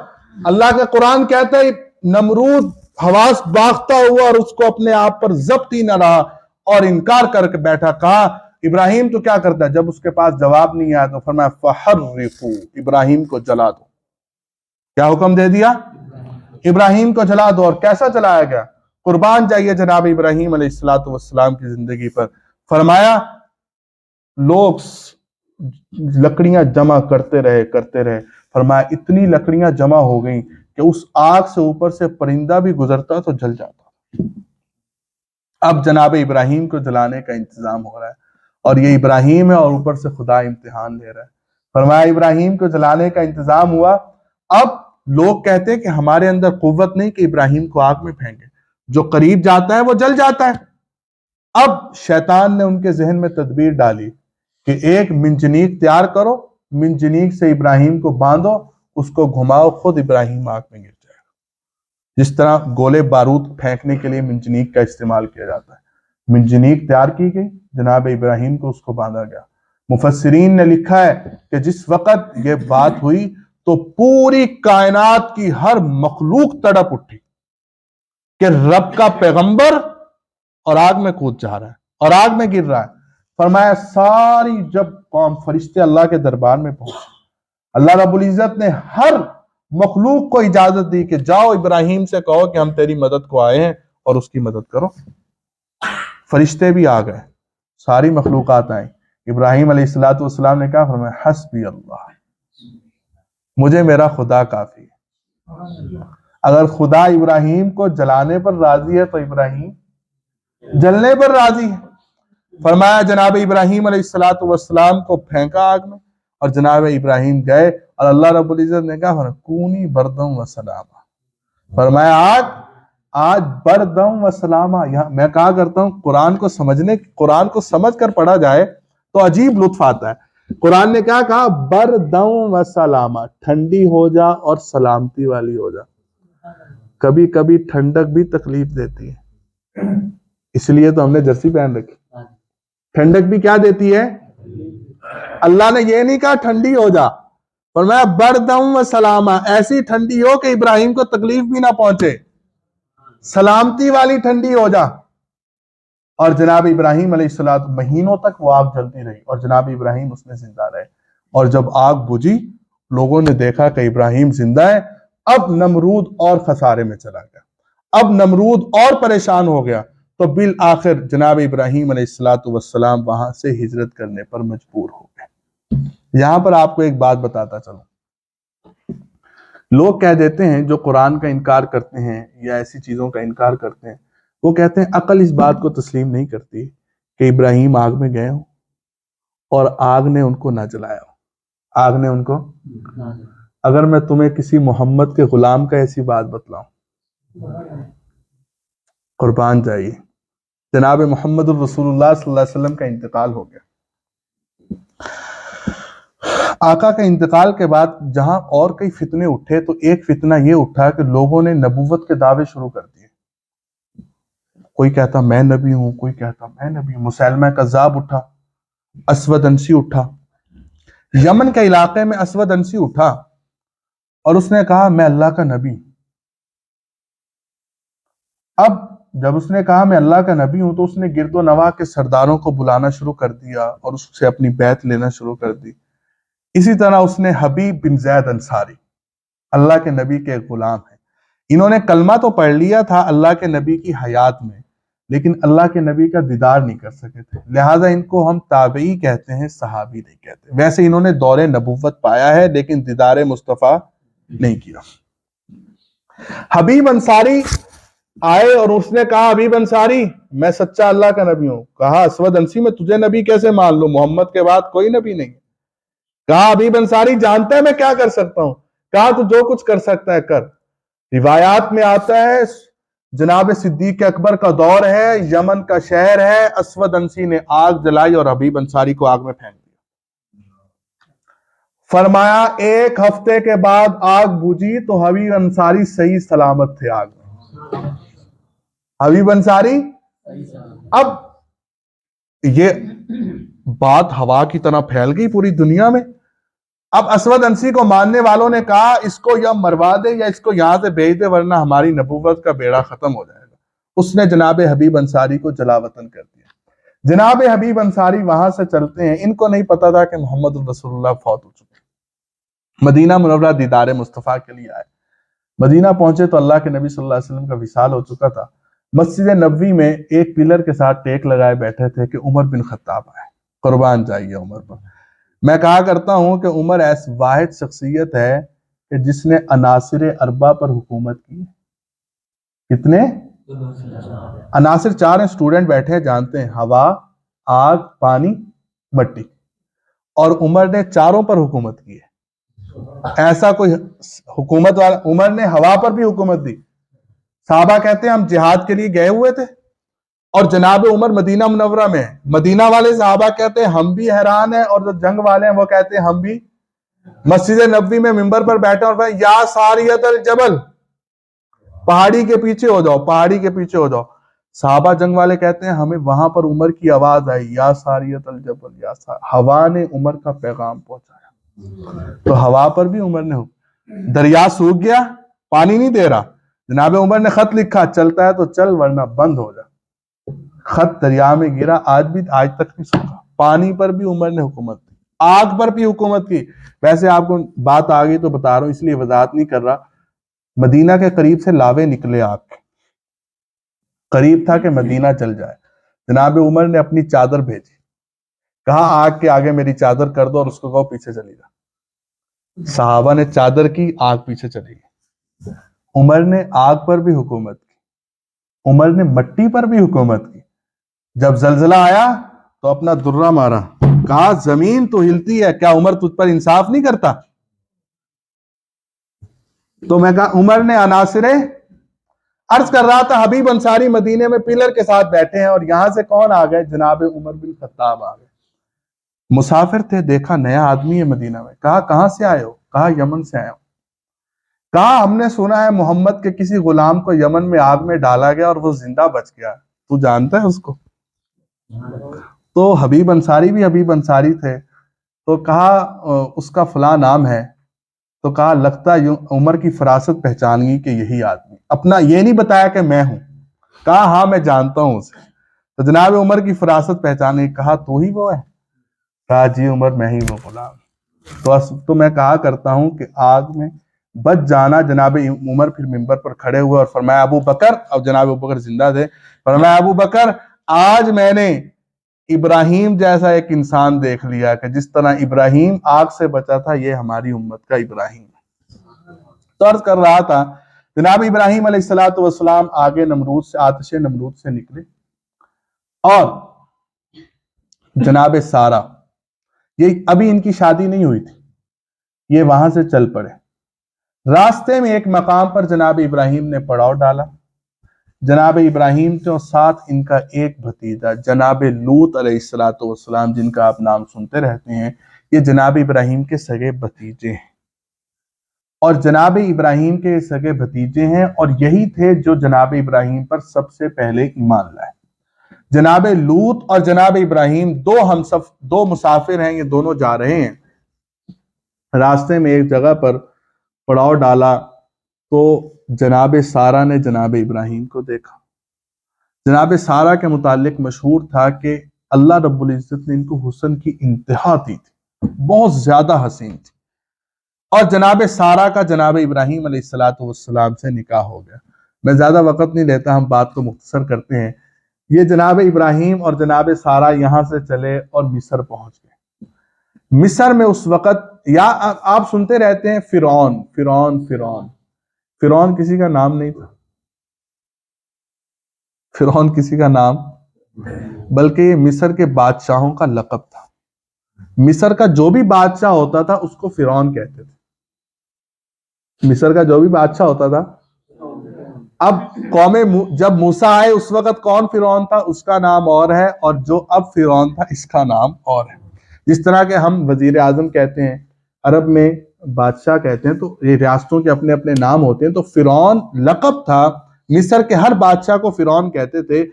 اللہ کا قرآن کہتا ہے نمرود حواس باختہ ہوا اور اس کو اپنے آپ پر ضبط ہی نہ رہا اور انکار کر کے بیٹھا۔ کہا ابراہیم تو کیا کرتا ہے؟ جب اس کے پاس جواب نہیں آیا تو فرمایا فَحَرِّقُوا، ابراہیم کو جلا دو۔ کیا حکم دے دیا؟ ابراہیم کو جلا دو۔ اور کیسا جلایا گیا؟ قربان جائیے جناب ابراہیم علیہ السلام کی زندگی پر۔ فرمایا لوگ لکڑیاں جمع کرتے رہے، فرمایا اتنی لکڑیاں جمع ہو گئیں کہ اس آگ سے اوپر سے پرندہ بھی گزرتا تو جل جاتا۔ اب جناب ابراہیم کو جلانے کا انتظام ہو رہا ہے، اور یہ ابراہیم ہے اور اوپر سے خدا امتحان لے رہا ہے۔ فرمایا ابراہیم کو جلانے کا انتظام ہوا۔ اب لوگ کہتے ہیں کہ ہمارے اندر قوت نہیں کہ ابراہیم کو آگ میں پھینکے، جو قریب جاتا ہے وہ جل جاتا ہے۔ اب شیطان نے ان کے ذہن میں تدبیر ڈالی کہ ایک منجنیق تیار کرو، منجنیق سے ابراہیم کو باندھو، اس کو گھماؤ، خود ابراہیم آگ میں گر جائے گا۔ جس طرح گولے بارود پھینکنے کے لیے منجنیق کا استعمال کیا جاتا ہے، منجنیق تیار کی گئی، جناب ابراہیم کو اس کو باندھا گیا۔ مفسرین نے لکھا ہے کہ جس وقت یہ بات ہوئی تو پوری کائنات کی ہر مخلوق تڑپ اٹھی کہ رب کا پیغمبر اور آگ میں کود جا رہا ہے اور آگ میں گر رہا ہے۔ فرمایا ساری جب قوم فرشتے اللہ کے دربار میں پہنچے، اللہ رب العزت نے ہر مخلوق کو اجازت دی کہ جاؤ ابراہیم سے کہو کہ ہم تیری مدد کو آئے ہیں اور اس کی مدد کرو۔ فرشتے بھی آ گئے، ساری مخلوقات آئیں۔ ابراہیم علیہ السلام نے کہا، فرمایا حسبی اللہ، مجھے میرا خدا کافی ہے۔ اگر خدا ابراہیم کو جلانے پر راضی ہے تو ابراہیم جلنے پر راضی ہے۔ فرمایا جناب ابراہیم علیہ السلام کو پھینکا آگ میں، اور جناب ابراہیم گئے، اور اللہ رب العزت نے کہا کونی بردم و سلاما، فرمایا آج بردم و سلاما۔ یہاں میں کہا کرتا ہوں قرآن کو سمجھ کر پڑھا جائے تو عجیب لطف آتا ہے۔ قرآن نے کیا کہا؟ بردم و سلاما، ٹھنڈی ہو جا اور سلامتی والی ہو جا۔ کبھی کبھی ٹھنڈک بھی تکلیف دیتی ہے، اس لیے تو ہم نے جرسی پہن رکھی۔ ٹھنڈک بھی کیا دیتی ہے؟ اللہ نے یہ نہیں کہا ٹھنڈی ہو جا، فرمایا بردم و سلاما، ایسی ٹھنڈی ہو کہ ابراہیم کو تکلیف بھی نہ پہنچے، سلامتی والی ٹھنڈی ہو جا۔ اور جناب ابراہیم علیہ السلام مہینوں تک وہ آگ جلتی رہی، اور جناب ابراہیم اس میں زندہ رہے۔ اور جب آگ بجھی، لوگوں نے دیکھا کہ ابراہیم زندہ ہے۔ اب نمرود اور خسارے میں چلا گیا، اب نمرود اور پریشان ہو گیا، تو بالآخر جناب ابراہیم علیہ السلام وہاں سے ہجرت کرنے پر مجبور ہو گئے۔ یہاں پر آپ کو ایک بات بتاتا چلوں، لوگ کہہ دیتے ہیں جو قرآن کا انکار کرتے ہیں یا ایسی چیزوں کا انکار کرتے ہیں، وہ کہتے ہیں عقل اس بات کو تسلیم نہیں کرتی کہ ابراہیم آگ میں گئے ہوں اور آگ نے ان کو نہ جلایا ہو، آگ نے ان کو۔ اگر میں تمہیں کسی محمد کے غلام کا ایسی بات بتلاؤں، قربان جائیے، جناب محمد الرسول اللہ صلی اللہ علیہ وسلم کا انتقال ہو گیا۔ آقا کا انتقال کے بعد جہاں اور کئی فتنے اٹھے تو ایک فتنہ یہ اٹھا کہ لوگوں نے نبوت کے دعوے شروع کر دیے۔ کوئی کہتا میں نبی ہوں، کوئی کہتا میں نبی ہوں۔ مسیلمہ کذاب اٹھا، اسود انسی اٹھا، یمن کے علاقے میں اسود انسی اٹھا اور اس نے کہا میں اللہ کا نبی ہوں۔ اب جب اس نے کہا میں اللہ کا نبی ہوں تو اس نے گرد و نواح کے سرداروں کو بلانا شروع کر دیا اور اس سے اپنی بیعت لینا شروع کر دی۔ اسی طرح اس نے حبیب بن زید انصاری، اللہ کے نبی کے ایک غلام ہیں، انہوں نے کلمہ تو پڑھ لیا تھا اللہ کے نبی کی حیات میں، لیکن اللہ کے نبی کا دیدار نہیں کر سکے تھے، لہٰذا ان کو ہم تابعی کہتے ہیں، صحابی نہیں کہتے۔ ویسے انہوں نے دور نبوت پایا ہے لیکن دیدار مصطفیٰ نہیں کیا۔ حبیب انصاری آئے اور اس نے کہا حبیب انصاری میں سچا اللہ کا نبی ہوں۔ کہا اسود انسی میں تجھے نبی کیسے مان لوں، محمد کے بعد کوئی نبی نہیں۔ کہا حبیب انصاری جانتا ہے میں کیا کر سکتا ہوں؟ کہا تو جو کچھ کر سکتا ہے کر۔ روایات میں آتا ہے جناب صدیق اکبر کا دور ہے، یمن کا شہر ہے، اسود انسی نے آگ جلائی اور حبیب انصاری کو آگ میں پھینک دیا۔ فرمایا ایک ہفتے کے بعد آگ بجھی تو حبیب انصاری صحیح سلامت تھے آگ میں۔ حبیب انصاری اب یہ بات ہوا کی طرح پھیل گئی پوری دنیا میں۔ اب اسود انسی کو ماننے والوں نے کہا اس کو یا مروا دے یا اس کو یہاں سے بھیج دے ورنہ ہماری نبوت کا بیڑا ختم ہو جائے گا۔ اس نے جناب حبیب انصاری کو جلا وطن کر دیا۔ جناب حبیب انصاری وہاں سے چلتے ہیں، ان کو نہیں پتا تھا کہ محمد رسول اللہ فوت ہو چکے۔ مدینہ منورہ دیدار مصطفیٰ کے لیے آئے۔ مدینہ پہنچے تو اللہ کے نبی صلی اللہ علیہ وسلم کا وصال ہو چکا تھا۔ مسجد نبوی میں ایک پلر کے ساتھ ٹیک لگائے بیٹھے تھے کہ عمر بن خطاب آئے، قربان جائیے عمر پر۔ میں کہا کرتا ہوں کہ عمر ایس واحد شخصیت ہے کہ جس نے عناصر اربعہ پر حکومت کی۔ کتنے عناصر؟ 4 ہیں، اسٹوڈنٹ بیٹھے ہیں جانتے ہیں، ہوا، آگ، پانی، مٹی، اور عمر نے 4 پر حکومت کی ہے۔ ایسا کوئی حکومت والا، عمر نے ہوا پر بھی حکومت دی۔ صحابہ کہتے ہیں ہم جہاد کے لیے گئے ہوئے تھے اور جناب عمر مدینہ منورہ میں ہیں۔ مدینہ والے صحابہ کہتے ہیں ہم بھی حیران ہیں، اور جو جنگ والے ہیں وہ کہتے ہیں ہم بھی۔ مسجد نبوی میں منبر پر بیٹھے اور یا ساریت الجبل، پہاڑی کے پیچھے ہو جاؤ، پہاڑی کے پیچھے ہو جاؤ۔ صحابہ جنگ والے کہتے ہیں ہمیں وہاں پر عمر کی آواز آئی یا ساریت الجبل یا ہوا نے عمر کا پیغام پہنچایا۔ تو ہوا پر بھی عمر نے، دریا سوکھ گیا، پانی نہیں دے رہا، جناب عمر نے خط لکھا چلتا ہے تو چل ورنہ بند ہو جا۔ خط دریا میں گرا، آج تک نہیں سوکھا۔ پانی پر بھی عمر نے حکومت کی، آگ پر بھی حکومت کی۔ ویسے آپ کو بات آ گئی تو بتا رہا ہوں، اس لیے وضاحت نہیں کر رہا۔ مدینہ کے قریب سے لاوے نکلے، آگ کے قریب تھا کہ مدینہ چل جائے۔ جناب عمر نے اپنی چادر بھیجی، کہا آگ کے آگے میری چادر کر دو اور اس کو کہو پیچھے چلی جا۔ صحابہ نے چادر کی، آگ پیچھے چلی گئی۔ عمر نے آگ پر بھی حکومت کی، عمر نے مٹی پر بھی حکومت کی۔ جب زلزلہ آیا تو اپنا درہ مارا، کہا زمین تو ہلتی ہے، کیا عمر تجھ پر انصاف نہیں کرتا؟ تو میں کہا عمر نے عناصر، عرض کر رہا تھا حبیب انصاری مدینے میں پلر کے ساتھ بیٹھے ہیں اور یہاں سے کون آ گئے؟ جناب عمر بن خطاب آ گئے۔ مسافر تھے، دیکھا نیا آدمی ہے مدینہ میں، کہا کہاں سے آئے ہو؟ کہا یمن سے آئے ہو۔ کہا ہم نے سنا ہے محمد کے کسی غلام کو یمن میں آگ میں ڈالا گیا اور وہ زندہ بچ گیا، تو جانتا ہے اس کو؟ تو حبیب انصاری بھی حبیب انصاری تھے، تو کہا اس کا فلاں نام ہے۔ تو کہا لگتا عمر کی فراست پہچان گئی کہ یہی آدمی، اپنا یہ نہیں بتایا کہ میں ہوں، کہا ہاں میں جانتا ہوں اسے۔ تو جناب عمر کی فراست پہچان گئی، کہا تو ہی وہ ہے؟ کہا جی عمر میں ہی وہ غلام۔ تو میں کہا کرتا ہوں کہ آگ میں بچ جانا۔ جناب عمر پھر منبر پر کھڑے ہوئے اور فرمایا ابو بکر، اور جناب ابو بکر زندہ تھے، فرمایا ابو بکر آج میں نے ابراہیم جیسا ایک انسان دیکھ لیا کہ جس طرح ابراہیم آگ سے بچا تھا، یہ ہماری امت کا ابراہیم ہے۔ تو عرض کر رہا تھا جناب ابراہیم علیہ السلام آگے نمرود سے، آتش نمرود سے نکلے، اور جناب سارا، یہ ابھی ان کی شادی نہیں ہوئی تھی، یہ وہاں سے چل پڑے۔ راستے میں ایک مقام پر جناب ابراہیم نے پڑاؤ ڈالا۔ جناب ابراہیم کے ساتھ ان کا ایک بھتیجا جناب لوط علیہ السلام، جن کا آپ نام سنتے رہتے ہیں، یہ جناب ابراہیم کے سگے بھتیجے ہیں، اور جناب ابراہیم کے سگے بھتیجے ہیں، اور یہی تھے جو جناب ابراہیم پر سب سے پہلے ایمان لائے۔ جناب لوط اور جناب ابراہیم دو مسافر ہیں، یہ دونوں جا رہے ہیں۔ راستے میں ایک جگہ پر پڑاؤ ڈالا تو جناب سارا نے جناب ابراہیم کو دیکھا۔ جناب سارا کے متعلق مشہور تھا کہ اللہ رب العزت نے ان کو حسن کی انتہا دی تھی، بہت زیادہ حسین تھی، اور جناب سارا کا جناب ابراہیم علیہ السلام سے نکاح ہو گیا۔ میں زیادہ وقت نہیں لیتا، ہم بات کو مختصر کرتے ہیں۔ یہ جناب ابراہیم اور جناب سارہ یہاں سے چلے اور مصر پہنچ گئے۔ مصر میں اس وقت یا آپ سنتے رہتے ہیں فرعون فرعون فرعون، فرعون کسی کا نام نہیں تھا، فرعون کسی کا نام، بلکہ یہ مصر کے بادشاہوں کا لقب تھا۔ مصر کا جو بھی بادشاہ ہوتا تھا اس کو فرعون کہتے تھے، مصر کا جو بھی بادشاہ ہوتا تھا۔ اب جب موسیٰ آئے اس وقت کون فرعون تھا اس کا نام اور ہے، اور جو اب فرعون تھا اس کا نام اور ہے۔ جس طرح کہ ہم وزیر اعظم کہتے ہیں، عرب میں بادشاہ کہتے ہیں، تو یہ ریاستوں کے اپنے اپنے نام ہوتے ہیں، تو فرعون لقب تھا، مصر کے ہر بادشاہ کو فرعون کہتے تھے۔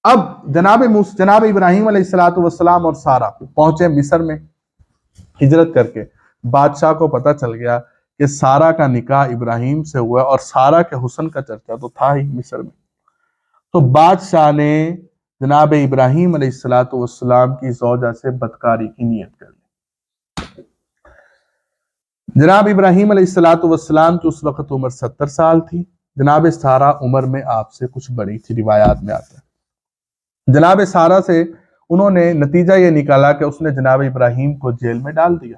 اب جناب ابراہیم علیہ السلام اور سارہ پہنچے مصر میں ہجرت کر کے۔ بادشاہ کو پتہ چل گیا کہ سارہ کا نکاح ابراہیم سے ہوا، اور سارہ کے حسن کا چرچا تو تھا ہی مصر میں۔ تو بادشاہ نے جناب ابراہیم علیہ السلام کی زوجہ سے بدکاری کی نیت کر لی۔ جناب ابراہیم علیہ السلام کی اس وقت عمر 70 سال تھی، جناب سارہ عمر میں آپ سے کچھ بڑی تھی، روایات میں آتا ہے۔ جناب سارہ سے انہوں نے نتیجہ یہ نکالا کہ اس نے جناب ابراہیم کو جیل میں ڈال دیا۔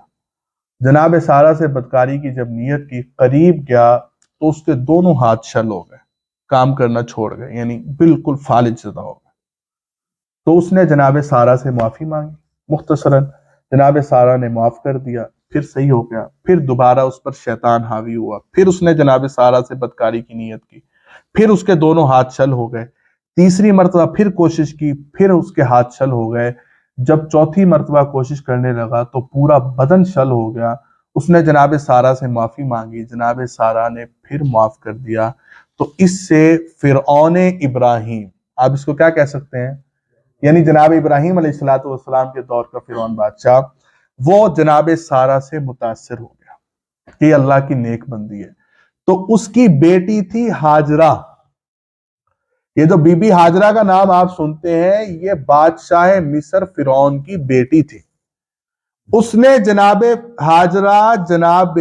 جناب سارہ سے بدکاری کی جب نیت کی، قریب گیا تو اس کے دونوں ہاتھ شل ہو گئے، کام کرنا چھوڑ گئے، یعنی بالکل فالج زدہ ہو گئے۔ تو اس نے جناب سارہ سے معافی مانگی، مختصراً جناب سارہ نے معاف کر دیا، پھر صحیح ہو گیا۔ پھر دوبارہ اس پر شیطان حاوی ہوا، پھر اس نے جناب سارہ سے بدکاری کی نیت کی، پھر اس کے دونوں ہاتھ شل ہو گئے۔ تیسری مرتبہ پھر کوشش کی، پھر اس کے ہاتھ شل ہو گئے۔ جب چوتھی مرتبہ کوشش کرنے لگا تو پورا بدن شل ہو گیا۔ اس نے جناب سارہ سے معافی مانگی، جناب سارہ نے پھر معاف کر دیا۔ تو اس سے فرعون ابراہیم، آپ اس کو کیا کہہ سکتے ہیں، یعنی جناب ابراہیم علیہ السلام کے دور کا فرعون بادشاہ، وہ جناب سارہ سے متاثر ہو گیا کہ یہ اللہ کی نیک بندی ہے۔ تو اس کی بیٹی تھی ہاجرہ۔ یہ جو بی بی ہاجرہ کا نام آپ سنتے ہیں، یہ بادشاہ مصر فرعون کی بیٹی تھی۔ اس نے جناب ہاجرہ جناب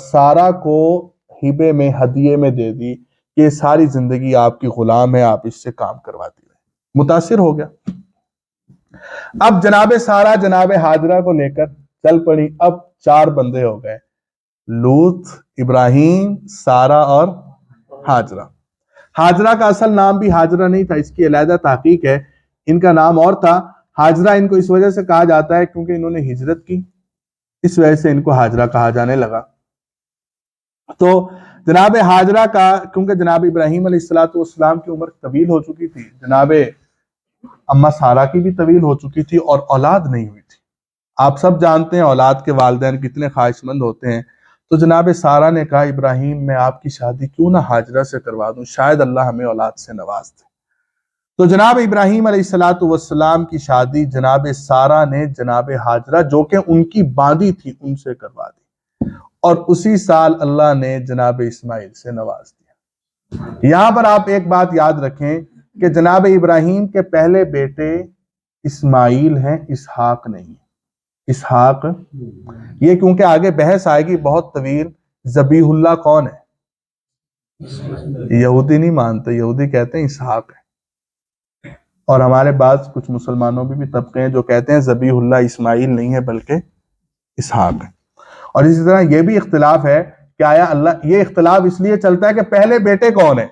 سارہ کو ہبے میں، ہدیے میں دے دی کہ یہ ساری زندگی آپ کی غلام ہے، آپ اس سے کام کرواتی رہے۔ متاثر ہو گیا۔ اب جناب سارہ جناب ہاجرہ کو لے کر چل پڑی۔ اب 4 بندے ہو گئے، لوط، ابراہیم، سارہ اور ہاجرہ۔ ہاجرہ کا اصل نام بھی ہاجرہ نہیں تھا، اس کی علیحدہ تحقیق ہے، ان کا نام اور تھا۔ ہاجرہ ان کو اس وجہ سے کہا جاتا ہے کیونکہ انہوں نے ہجرت کی، اس وجہ سے ان کو ہاجرہ کہا جانے لگا۔ تو جناب ہاجرہ کا، کیونکہ جناب ابراہیم علیہ السلام کی عمر طویل ہو چکی تھی، جناب اما سارہ کی بھی طویل ہو چکی تھی، اور اولاد نہیں ہوئی تھی۔ آپ سب جانتے ہیں اولاد کے والدین کتنے خواہش مند ہوتے ہیں۔ تو جناب سارہ نے کہا ابراہیم میں آپ کی شادی کیوں نہ ہاجرہ سے کروا دوں، شاید اللہ ہمیں اولاد سے نواز دے۔ تو جناب ابراہیم علیہ السلام کی شادی جناب سارہ نے جناب ہاجرہ جو کہ ان کی باندی تھی ان سے کروا دی، اور اسی سال اللہ نے جناب اسماعیل سے نواز دیا۔ یہاں پر آپ ایک بات یاد رکھیں کہ جناب ابراہیم کے پہلے بیٹے اسماعیل ہیں، اسحاق نہیں۔ اسحاق، یہ کیونکہ آگے بحث آئے گی بہت طویل، ذبیح اللہ کون ہے؟ یہودی نہیں مانتے، یہودی کہتے ہیں اسحاق ہے، اور ہمارے بعض کچھ مسلمانوں میں بھی طبقے ہیں جو کہتے ہیں ذبیح اللہ اسماعیل نہیں ہے بلکہ اسحاق ہے۔ اور اسی طرح یہ بھی اختلاف ہے کہ آیا اللہ، یہ اختلاف اس لیے چلتا ہے کہ پہلے بیٹے کون ہیں۔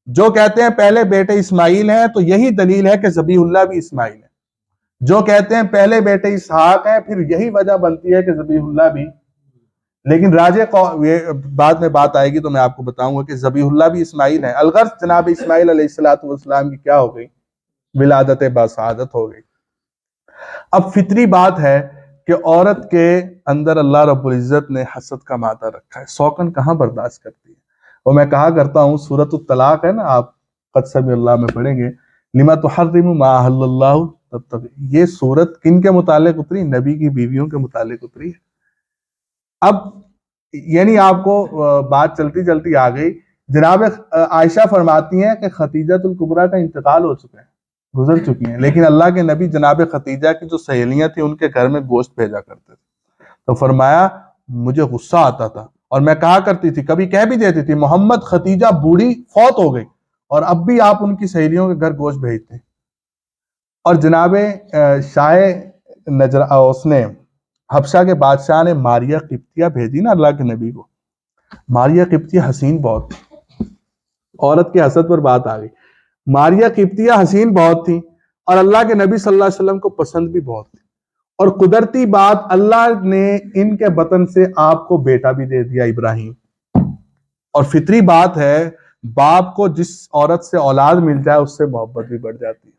جو کہتے ہیں پہلے بیٹے اسماعیل ہیں تو یہی دلیل ہے کہ ذبیح اللہ بھی اسماعیل ہے۔ جو کہتے ہیں پہلے بیٹے اسحاق ہیں، پھر یہی وجہ بنتی ہے کہ ذبیح اللہ بھی، لیکن راجح بعد میں بات آئے گی تو میں آپ کو بتاؤں گا کہ ذبیح اللہ بھی اسماعیل ہیں۔ الغرض جناب اسماعیل علیہ السلام کی کیا ہو گئی؟ ولادت بسعادت ہو گئی۔ اب فطری بات ہے کہ عورت کے اندر اللہ رب العزت نے حسد کا مادہ رکھا ہے، شوقاً کہاں برداشت کرتی ہے۔ اور میں کہا کرتا ہوں سورۃ الطلاق ہے نا، آپ قد سمع اللہ میں پڑھیں گے، لما تحرم ما احل اللہ تبتغی، یہ سورت کن کے متعلق اتری؟ نبی کی بیویوں کے متعلق اتری ہے۔ اب یعنی آپ کو بات چلتی چلتی آ گئی، جناب عائشہ فرماتی ہیں کہ خدیجہ الکبریٰ کا انتقال ہو چکا ہے، گزر چکی ہیں، لیکن اللہ کے نبی جناب خدیجہ کی جو سہیلیاں تھیں ان کے گھر میں گوشت بھیجا کرتے تھے۔ تو فرمایا مجھے غصہ آتا تھا، اور میں کہا کرتی تھی، کبھی کہہ بھی دیتی تھی محمد خدیجہ بوڑھی فوت ہو گئی، اور اب بھی آپ ان کی سہیلیوں کے گھر گوشت بھیجتے ہیں. اور جناب شاہ اس نے حبشہ کے بادشاہ نے ماریہ قبطیہ بھیجی نا اللہ کے نبی کو. ماریہ قبطیہ حسین بہت تھی. عورت کے حسد پر بات آ گئی. ماریہ قبطیہ حسین بہت تھی اور اللہ کے نبی صلی اللہ علیہ وسلم کو پسند بھی بہت تھی. اور قدرتی بات اللہ نے ان کے بطن سے آپ کو بیٹا بھی دے دیا ابراہیم. اور فطری بات ہے باپ کو جس عورت سے اولاد مل جائے اس سے محبت بھی بڑھ جاتی ہے.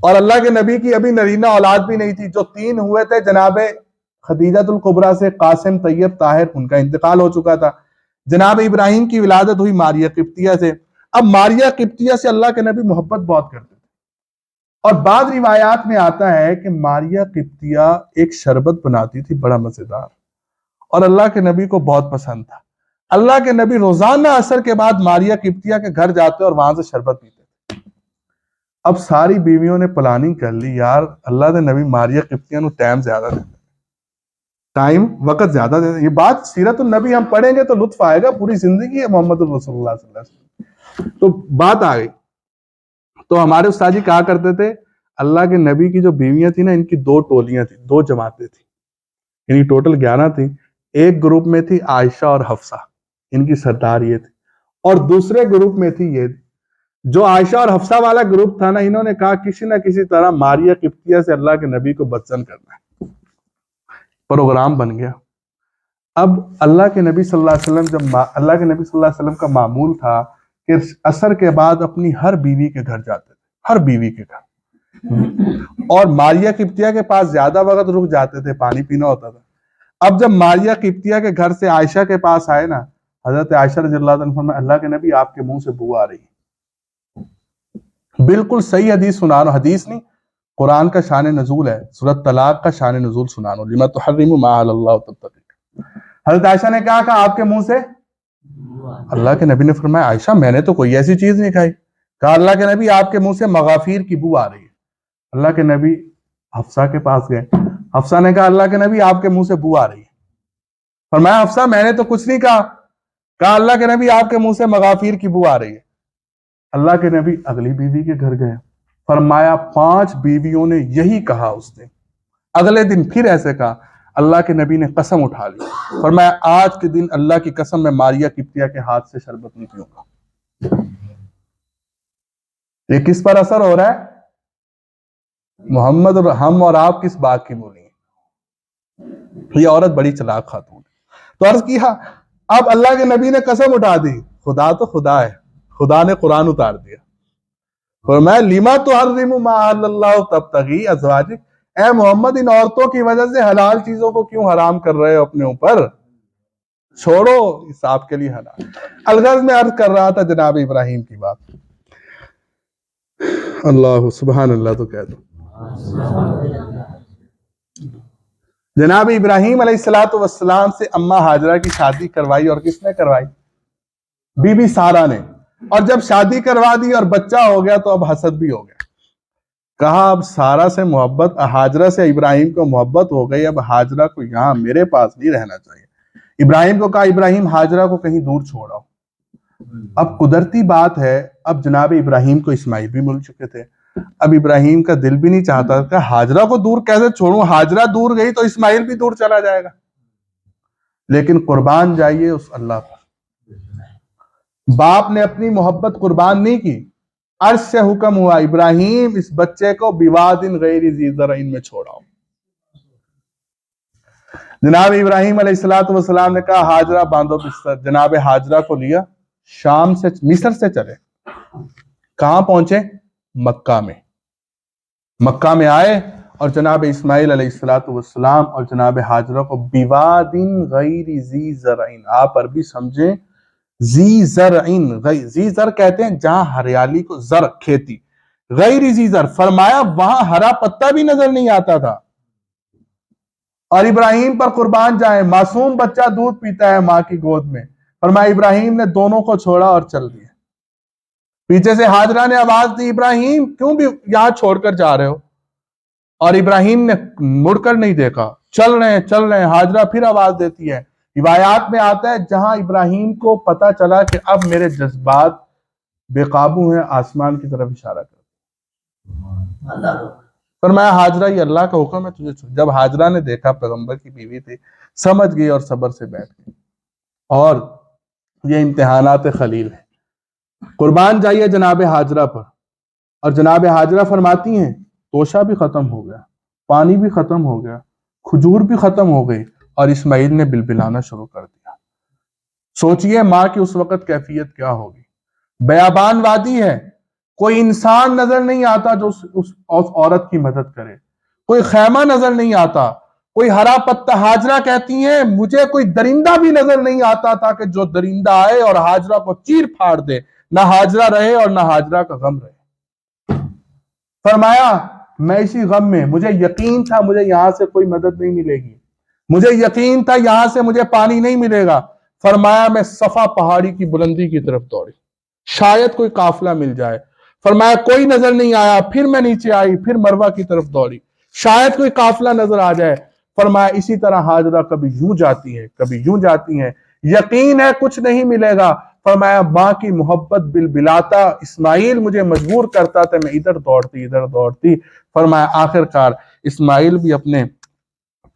اور اللہ کے نبی کی ابھی نرینہ اولاد بھی نہیں تھی. جو 3 ہوئے تھے جناب خدیجہ الکبریٰ سے قاسم طیب طاہر ان کا انتقال ہو چکا تھا. جناب ابراہیم کی ولادت ہوئی ماریہ قبطیہ سے. اب ماریہ قبطیہ سے اللہ کے نبی محبت بہت کرتے تھے. اور بعض روایات میں آتا ہے کہ ماریہ قبطیہ ایک شربت بناتی تھی بڑا مزیدار اور اللہ کے نبی کو بہت پسند تھا. اللہ کے نبی روزانہ عصر کے بعد ماریہ قبطیہ کے گھر جاتے اور وہاں سے شربت پیتے. اب ساری بیویوں نے پلاننگ کر لی یار اللہ کے نبی ماریہ قبطیہ نو ٹائم زیادہ دے وقت زیادہ دے. یہ بات سیرت النبی ہم پڑھیں گے تو لطف آئے گا. پوری زندگی ہے محمد رسول اللہ صلی اللہ علیہ وسلم. تو بات آ گئی. تو ہمارے استاد جی کہا کرتے تھے اللہ کے نبی کی جو بیویاں تھیں نا ان کی 2 ٹولیاں تھیں 2 جماعتیں تھیں. یعنی ٹوٹل 11 تھیں. ایک گروپ میں تھی عائشہ اور حفصہ ان کی سردار یہ تھی. اور دوسرے گروپ میں تھی یہ جو عائشہ اور حفصہ والا گروپ تھا نا انہوں نے کہا کسی نہ کسی طرح ماریہ قبطیہ سے اللہ کے نبی کو بدزن کرنا ہے. پروگرام بن گیا. اب اللہ کے نبی صلی اللہ علیہ وسلم جب اللہ کے نبی صلی اللہ علیہ وسلم کا معمول تھا کہ عصر کے بعد اپنی ہر بیوی کے گھر جاتے تھے. ہر بیوی کے گھر. اور ماریہ قبطیہ کے پاس زیادہ وقت رک جاتے تھے پانی پینا ہوتا تھا. اب جب ماریہ قبطیہ کے گھر سے عائشہ کے پاس آئے نا حضرت عائشہ رضی اللہ عنہ فرمایا اللہ کے نبی آپ کے منہ سے بو آ رہی ہے. بالکل صحیح حدیث سنا رہا ہوں. حدیث نہیں قرآن کا شان نزول ہے. سورۃ طلاق کا شان نزول سنا رہا ہوں. لما تحرم ما احل اللہ تبتغی. حضرت عائشہ نے کہا کہ آپ کے منہ سے اللہ کے نبی نے فرمایا عائشہ میں نے تو کوئی ایسی چیز نہیں کھائی. کہا اللہ کے نبی آپ کے منہ سے مغافیر کی بو آ رہی ہے. اللہ کے نبی حفصہ کے پاس گئے. حفصہ نے کہا اللہ کے نبی آپ کے منہ سے بو آ رہی ہے. فرمایا حفصہ میں نے تو کچھ نہیں کہا. کہا اللہ کے نبی آپ کے منہ سے مغافیر کی بو آ رہی ہے. اللہ کے نبی اگلی بیوی کے گھر گئے. فرمایا 5 بیویوں نے یہی کہا اس نے. اگلے دن پھر ایسے کہا. اللہ کے نبی نے قسم اٹھا لی. فرمایا آج کے دن اللہ کی قسم میں ماریہ قبطیہ کے ہاتھ سے شربت نہیں پیوں گا. یہ کس پر اثر ہو رہا ہے؟ محمد اور ہم اور آپ کس بات کی بولی ہیں؟ یہ عورت بڑی چلاک خاتون ہے. تو عرض کیا اب اللہ کے نبی نے قسم اٹھا دی. خدا تو خدا ہے. خدا نے قرآن اتار دیا. فرمایا لما تحرم ما احل اللہ تبتغی ازواجک. اے محمد ان عورتوں کی وجہ سے حلال چیزوں کو کیوں حرام کر رہے ہو اپنے اوپر؟ چھوڑو اس آپ کے لیے حلال. الغرض میں عرض کر رہا تھا جناب ابراہیم کی بات. اللہ سبحان اللہ تو کہہ دو. جناب ابراہیم علیہ السلام سے اماں ہاجرہ کی شادی کروائی اور کس نے کروائی؟ بی بی سارہ نے. اور جب شادی کروا دی اور بچہ ہو گیا تو اب حسد بھی ہو گیا. کہا اب سارہ سے محبت ہاجرہ سے ابراہیم کو محبت ہو گئی. اب ہاجرہ کو یہاں میرے پاس نہیں رہنا چاہیے. ابراہیم کو کہا ابراہیم ہاجرہ کو کہیں دور چھوڑاؤ. اب قدرتی بات ہے اب جناب ابراہیم کو اسماعیل بھی مل چکے تھے. اب ابراہیم کا دل بھی نہیں چاہتا کہ ہاجرہ کو دور کیسے چھوڑوں. ہاجرہ دور گئی تو اسماعیل بھی دور چلا جائے گا. لیکن قربان جائیے اس اللہ پر. باپ نے اپنی محبت قربان نہیں کی. عرش سے حکم ہوا ابراہیم اس بچے کو بوادٍ غیر ذی زرع میں چھوڑاؤ. جناب ابراہیم علیہ السلام نے کہا ہاجرہ باندھو بستر. جناب ہاجرہ کو لیا شام سے مصر سے چلے. کہاں پہنچے؟ مکہ میں. مکہ میں آئے اور جناب اسماعیل علیہ السلام اور جناب ہاجرہ کو بوادٍ غیر ذی زرع. آپ عربی سمجھیں ذی زرع. ذی زرع کہتے ہیں جہاں ہریالی کو زرع کھیتی. غیر ذی زرع فرمایا وہاں ہرا پتا بھی نظر نہیں آتا تھا. اور ابراہیم پر قربان جائیں معصوم بچہ دودھ پیتا ہے ماں کی گود میں. فرمایا ابراہیم نے دونوں کو چھوڑا اور چل دیا. پیچھے سے ہاجرہ نے آواز دی ابراہیم کیوں بھی یہاں چھوڑ کر جا رہے ہو؟ اور ابراہیم نے مڑ کر نہیں دیکھا. چل رہے ہیں. ہاجرہ پھر آواز دیتی ہے. روایات میں آتا ہے جہاں ابراہیم کو پتا چلا کہ اب میرے جذبات بے قابو ہیں، آسمان کی طرف اشارہ کرتے۔ فرمایا حاجرہ یہ اللہ کا حکم ہے تجھے چھوڑ۔ جب حاجرہ نے دیکھا پیغمبر کی بیوی تھی، سمجھ گئی اور صبر سے بیٹھ گئی۔ اور یہ امتحانات خلیل ہیں۔ قربان جائیے جناب حاجرہ پر، اور جناب حاجرہ فرماتی ہیں توشہ بھی ختم ہو گیا، پانی بھی ختم ہو گیا، کھجور بھی ختم ہو گئی، اور اسماعیل نے بلبلانا شروع کر دیا۔ سوچئے ماں کی اس وقت کیفیت کیا ہوگی۔ بیابان وادی ہے، کوئی انسان نظر نہیں آتا جو اس عورت کی مدد کرے، کوئی خیمہ نظر نہیں آتا، کوئی ہرا پتہ۔ حاجرہ کہتی ہیں مجھے کوئی درندہ بھی نظر نہیں آتا تھا کہ جو درندہ آئے اور حاجرہ کو چیر پھاڑ دے، نہ حاجرہ رہے اور نہ حاجرہ کا غم رہے۔ فرمایا میں اسی غم میں، مجھے یقین تھا مجھے یہاں سے کوئی مدد نہیں ملے گی، مجھے یقین تھا یہاں سے مجھے پانی نہیں ملے گا۔ فرمایا میں صفا پہاڑی کی بلندی کی طرف دوڑی، شاید کوئی قافلہ مل جائے۔ فرمایا کوئی نظر نہیں آیا، پھر میں نیچے آئی، پھر مروہ کی طرف دوڑی، شاید کوئی قافلہ نظر آ جائے۔ فرمایا اسی طرح حاجرہ کبھی یوں جاتی ہیں کبھی یوں جاتی ہیں، یقین ہے کچھ نہیں ملے گا۔ فرمایا ماں کی محبت بلبلاتا اسماعیل مجھے مجبور کرتا تھا، میں ادھر دوڑتی۔ فرمایا آخر کار اسماعیل بھی اپنے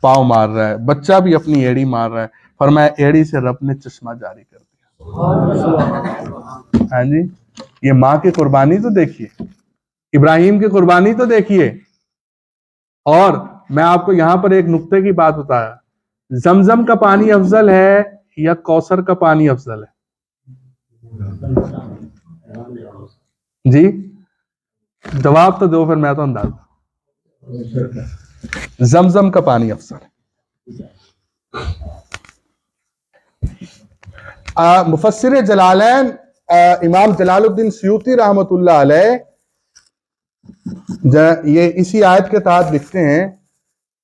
پاؤں مار رہا ہے، بچہ بھی اپنی ایڑی مار رہا ہے۔ فرمایا ایڑی سے رب نے چشمہ جاری کر دیا۔ ہاں جی، یہ ماں کی قربانی تو دیکھیے، ابراہیم کی قربانی تو دیکھیے۔ اور میں آپ کو یہاں پر ایک نقطے کی بات بتایا، زمزم کا پانی افضل ہے یا کوثر کا پانی افضل ہے؟ جی جواب تو دو پھر میں تو انداز۔ زمزم کا پانی افضل ہے۔ مفسر جلالین امام جلال الدین سیوطی رحمۃ اللہ علیہ یہ اسی آیت کے تحت لکھتے ہیں،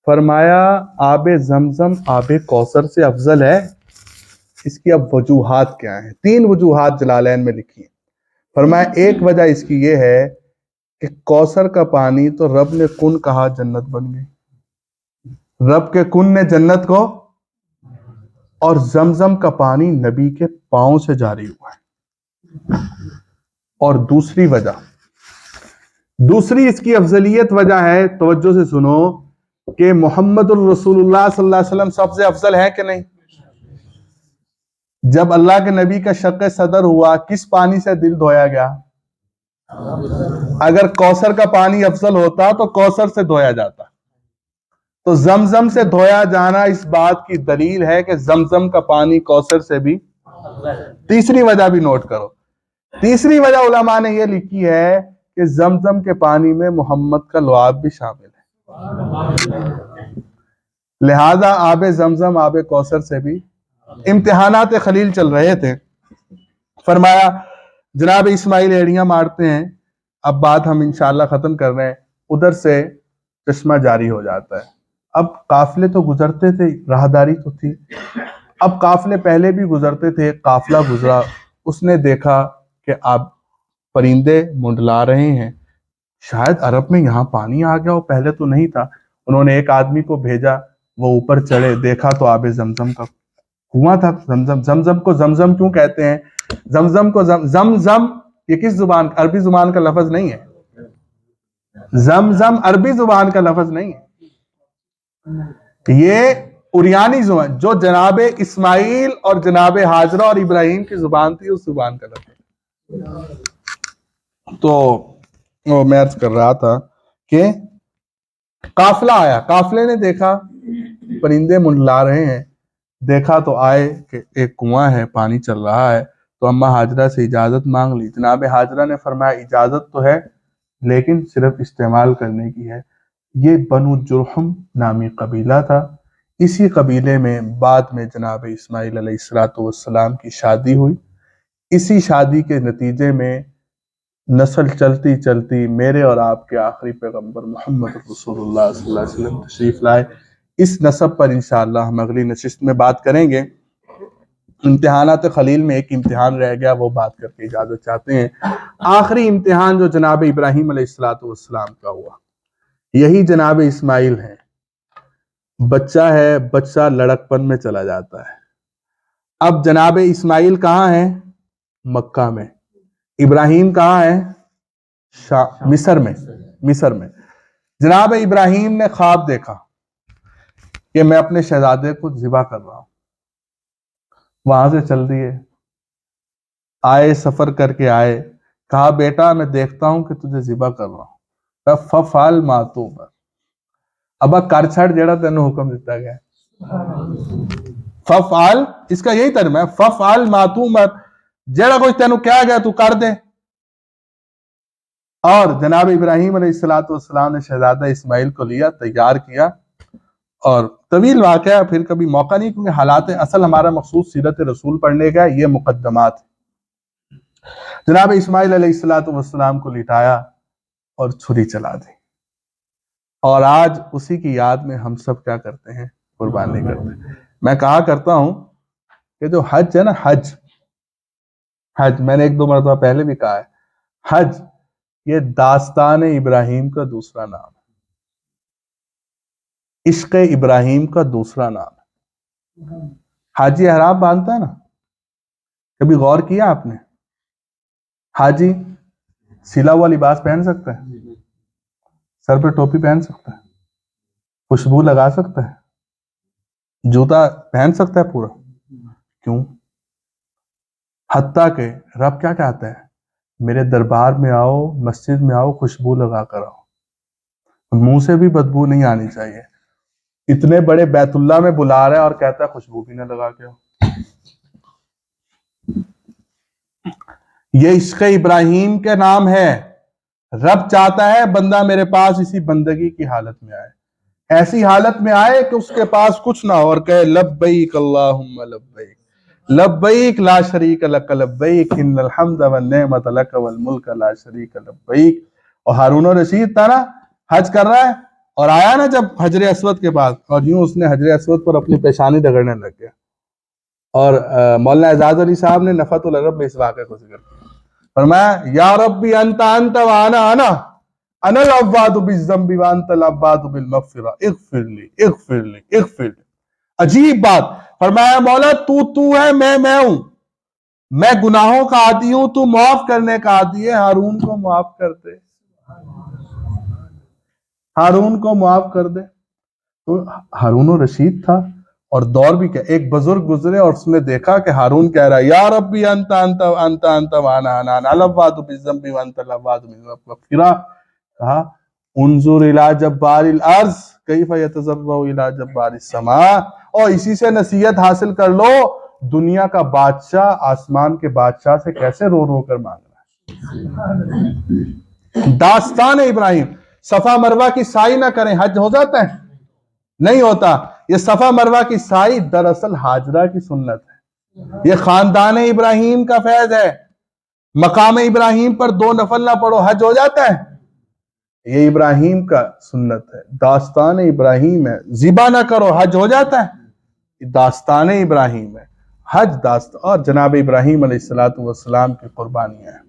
فرمایا آب زمزم آب کوثر سے افضل ہے۔ اس کی اب وجوہات کیا ہیں؟ 3 وجوہات جلالین میں لکھی ہیں۔ فرمایا ایک وجہ اس کی یہ ہے کہ کوثر کا پانی تو رب نے کن کہا جنت بن گئی، رب کے کن نے جنت کو، اور زمزم کا پانی نبی کے پاؤں سے جاری ہوا ہے۔ اور دوسری اس کی افضلیت وجہ ہے، توجہ سے سنو، کہ محمد الرسول اللہ صلی اللہ علیہ وسلم سب سے افضل ہے کہ نہیں؟ جب اللہ کے نبی کا شق صدر ہوا کس پانی سے دل دھویا گیا؟ اگر کوثر کا پانی افضل ہوتا تو کوثر سے دھویا جاتا، تو زمزم سے دھویا جانا اس بات کی دلیل ہے کہ زمزم کا پانی کوثر سے بھی۔ تیسری وجہ بھی نوٹ کرو، تیسری وجہ علماء نے یہ لکھی ہے کہ زمزم کے پانی میں محمد کا لعاب بھی شامل ہے، لہذا آب زمزم آب کوثر سے بھی۔ امتحانات خلیل چل رہے تھے، فرمایا جناب اسماعیل ایڑیاں مارتے ہیں۔ اب بات ہم انشاءاللہ ختم کر رہے ہیں، ادھر سے چشمہ جاری ہو جاتا ہے۔ اب قافلے تو گزرتے تھے، راہداری تو تھی، اب قافلے پہلے بھی گزرتے تھے، قافلہ گزرا، اس نے دیکھا کہ آپ پرندے منڈلا رہے ہیں، شاید عرب میں یہاں پانی آ گیا ہو، پہلے تو نہیں تھا۔ انہوں نے ایک آدمی کو بھیجا، وہ اوپر چڑھے، دیکھا تو آب زمزم کا کنواں تھا۔ زمزم کو زمزم کیوں کہتے ہیں؟ زمزم کو زمزم یہ کس زبان، عربی زبان کا لفظ نہیں ہے، زمزم عربی زبان کا لفظ نہیں ہے، یہ اریانی زبان جو جناب اسماعیل اور جناب حاجرہ اور ابراہیم کی زبان تھی، اس زبان کا لفظ۔ تو میں عرض کر رہا تھا کہ قافلہ آیا، قافلے نے دیکھا پرندے منڈلا رہے ہیں، دیکھا تو آئے کہ ایک کنواں ہے، پانی چل رہا ہے، تو اماں حاجرہ سے اجازت مانگ لی۔ جناب حاجرہ نے فرمایا اجازت تو ہے لیکن صرف استعمال کرنے کی ہے۔ یہ بنو جرحم نامی قبیلہ تھا، اسی قبیلے میں بعد میں جناب اسماعیل علیہ السلام کی شادی ہوئی۔ اسی شادی کے نتیجے میں نسل چلتی چلتی میرے اور آپ کے آخری پیغمبر محمد رسول اللہ صلی اللہ علیہ وسلم تشریف لائے۔ اس نسب پر انشاءاللہ ہم اگلی نشست میں بات کریں گے۔ امتحانات خلیل میں ایک امتحان رہ گیا، وہ بات کر کے اجازت چاہتے ہیں۔ آخری امتحان جو جناب ابراہیم علیہ السلام کا ہوا، یہی جناب اسماعیل ہیں۔ بچہ ہے، بچہ لڑکپن میں چلا جاتا ہے۔ اب جناب اسماعیل کہاں ہیں؟ مکہ میں۔ ابراہیم کہاں ہے؟ مصر میں. مصر میں جناب ابراہیم نے خواب دیکھا کہ میں اپنے شہزادے کو ذبح کر رہا ہوں. وہاں سے چل دیے آئے, سفر کر کے آئے, کہا بیٹا میں دیکھتا ہوں کہ تجھے ذبح کر رہا ہوں. ففعل ما تؤمر, ابا کر چھڑ جیڑا تینوں حکم دیتا گیا. ففعل اس کا یہی ترجمہ ہے, ففعل ما تؤمر, جیڑا کوئی تینوں کیا گیا تو کر دے. اور جناب ابراہیم علیہ السلام نے شہزادہ اسماعیل کو لیا, تیار کیا, اور طویل واقعہ, پھر کبھی موقع نہیں کیونکہ حالات اصل ہمارا مخصوص سیرت رسول پڑھنے کا, یہ مقدمات. جناب اسماعیل علیہ السلام کو لٹایا اور چھری چلا دی. اور آج اسی کی یاد میں ہم سب کیا کرتے ہیں؟ قربانی کرتے ہیں. میں کہا کرتا ہوں کہ جو حج ہے نا, حج میں نے 1-2 مرتبہ پہلے بھی کہا ہے, حج یہ داستان ابراہیم کا دوسرا نام ہے, عشق ابراہیم کا دوسرا نام ہے. حاجی احرام باندھتا ہے نا, کبھی غور کیا آپ نے؟ حاجی سلا ہوا لباس پہن سکتا ہے, سر پہ ٹوپی پہن سکتا ہے, خوشبو لگا سکتا ہے, جوتا پہن سکتا ہے پورا. کیوں؟ حتیٰ کہ رب کیا کہتا ہے, میرے دربار میں آؤ, مسجد میں آؤ, خوشبو لگا کر آؤ, منہ سے بھی بدبو نہیں آنی چاہیے. اتنے بڑے بیت اللہ میں بلا رہا ہے اور کہتا ہے خوشبو بھی نہ لگا کے آؤ. یہ عشق ابراہیم کے نام ہے. رب چاہتا ہے بندہ میرے پاس اسی بندگی کی حالت میں آئے, ایسی حالت میں آئے کہ اس کے پاس کچھ نہ ہو اور کہے لبیک اللہم لبیک لبیک لا شریک لک لبیک ان الحمد والنعمت لک والملک لا شریک لبیک. اور ہارون الرشید تھا نا, حج کر رہا ہے اور آیا نا جب حجر اسود کے پاس, اور یوں اس نے حجر اسود پر اپنی پیشانی رگڑنے لگ گیا. اور مولانا اعجاز علی صاحب نے نفحۃ العرب میں اس واقعے کو ذکر کیا, فرمایا یا ربی انت انت وانا انا العباد بالذنب وانت العباد بالمغفرہ اغفر لی اغفر لی اغفر لی. عجیب بات, فرمایا مولا تو ہے, میں ہوں, میں گناہوں کا عادی ہوں, تو معاف کرنے کا عادی ہے. ہارون کو معاف کر دے, ہارون کو معاف کر دے. تو ہارون الرشید تھا, اور دور بھی کیا, ایک بزرگ گزرے اور اس نے دیکھا کہ ہارون کہہ رہا ہے یا ربی انت انت انت انت وانا انا العباد بالذنب وانت العباد بالمغفرہ. کہا انظر الی جبار الارض کیف یتضرع الی جبار السماء, اور اسی سے نصیحت حاصل کر لو, دنیا کا بادشاہ آسمان کے بادشاہ سے کیسے رو رو کر مانگ رہا ہے. داستان ابراہیم. صفا مروہ کی سعی نہ کریں, حج ہو جاتا ہے؟ نہیں ہوتا. یہ صفا مروہ کی سعی دراصل ہاجرہ کی سنت ہے, یہ خاندان ابراہیم کا فیض ہے. مقام ابراہیم پر 2 نفل نہ پڑھو, حج ہو جاتا ہے؟ یہ ابراہیم کا سنت ہے, داستان ابراہیم ہے. ذبح نہ کرو, حج ہو جاتا ہے؟ یہ داستان ابراہیم ہے, حج داستان. اور جناب ابراہیم علیہ السلام کی قربانیاں ہیں,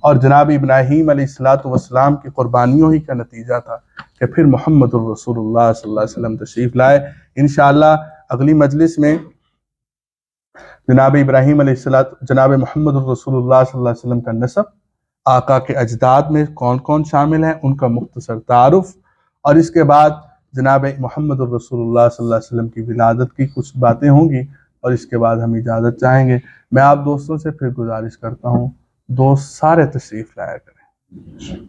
اور جناب ابراہیم علیہ السلام کی قربانیوں ہی کا نتیجہ تھا کہ پھر محمد الرسول اللہ صلی اللہ علیہ وسلم تشریف لائے. انشاءاللہ اگلی مجلس میں جناب ابراہیم جناب محمد الرسول اللہ صلی اللہ علیہ وسلم کا نسب, آقا کے اجداد میں کون کون شامل ہیں, ان کا مختصر تعارف, اور اس کے بعد جناب محمد الرسول اللہ صلی اللہ علیہ وسلم کی ولادت کی کچھ باتیں ہوں گی, اور اس کے بعد ہم اجازت چاہیں گے. میں آپ دوستوں سے پھر گزارش کرتا ہوں, دوست سارے تشریف لایا کریں.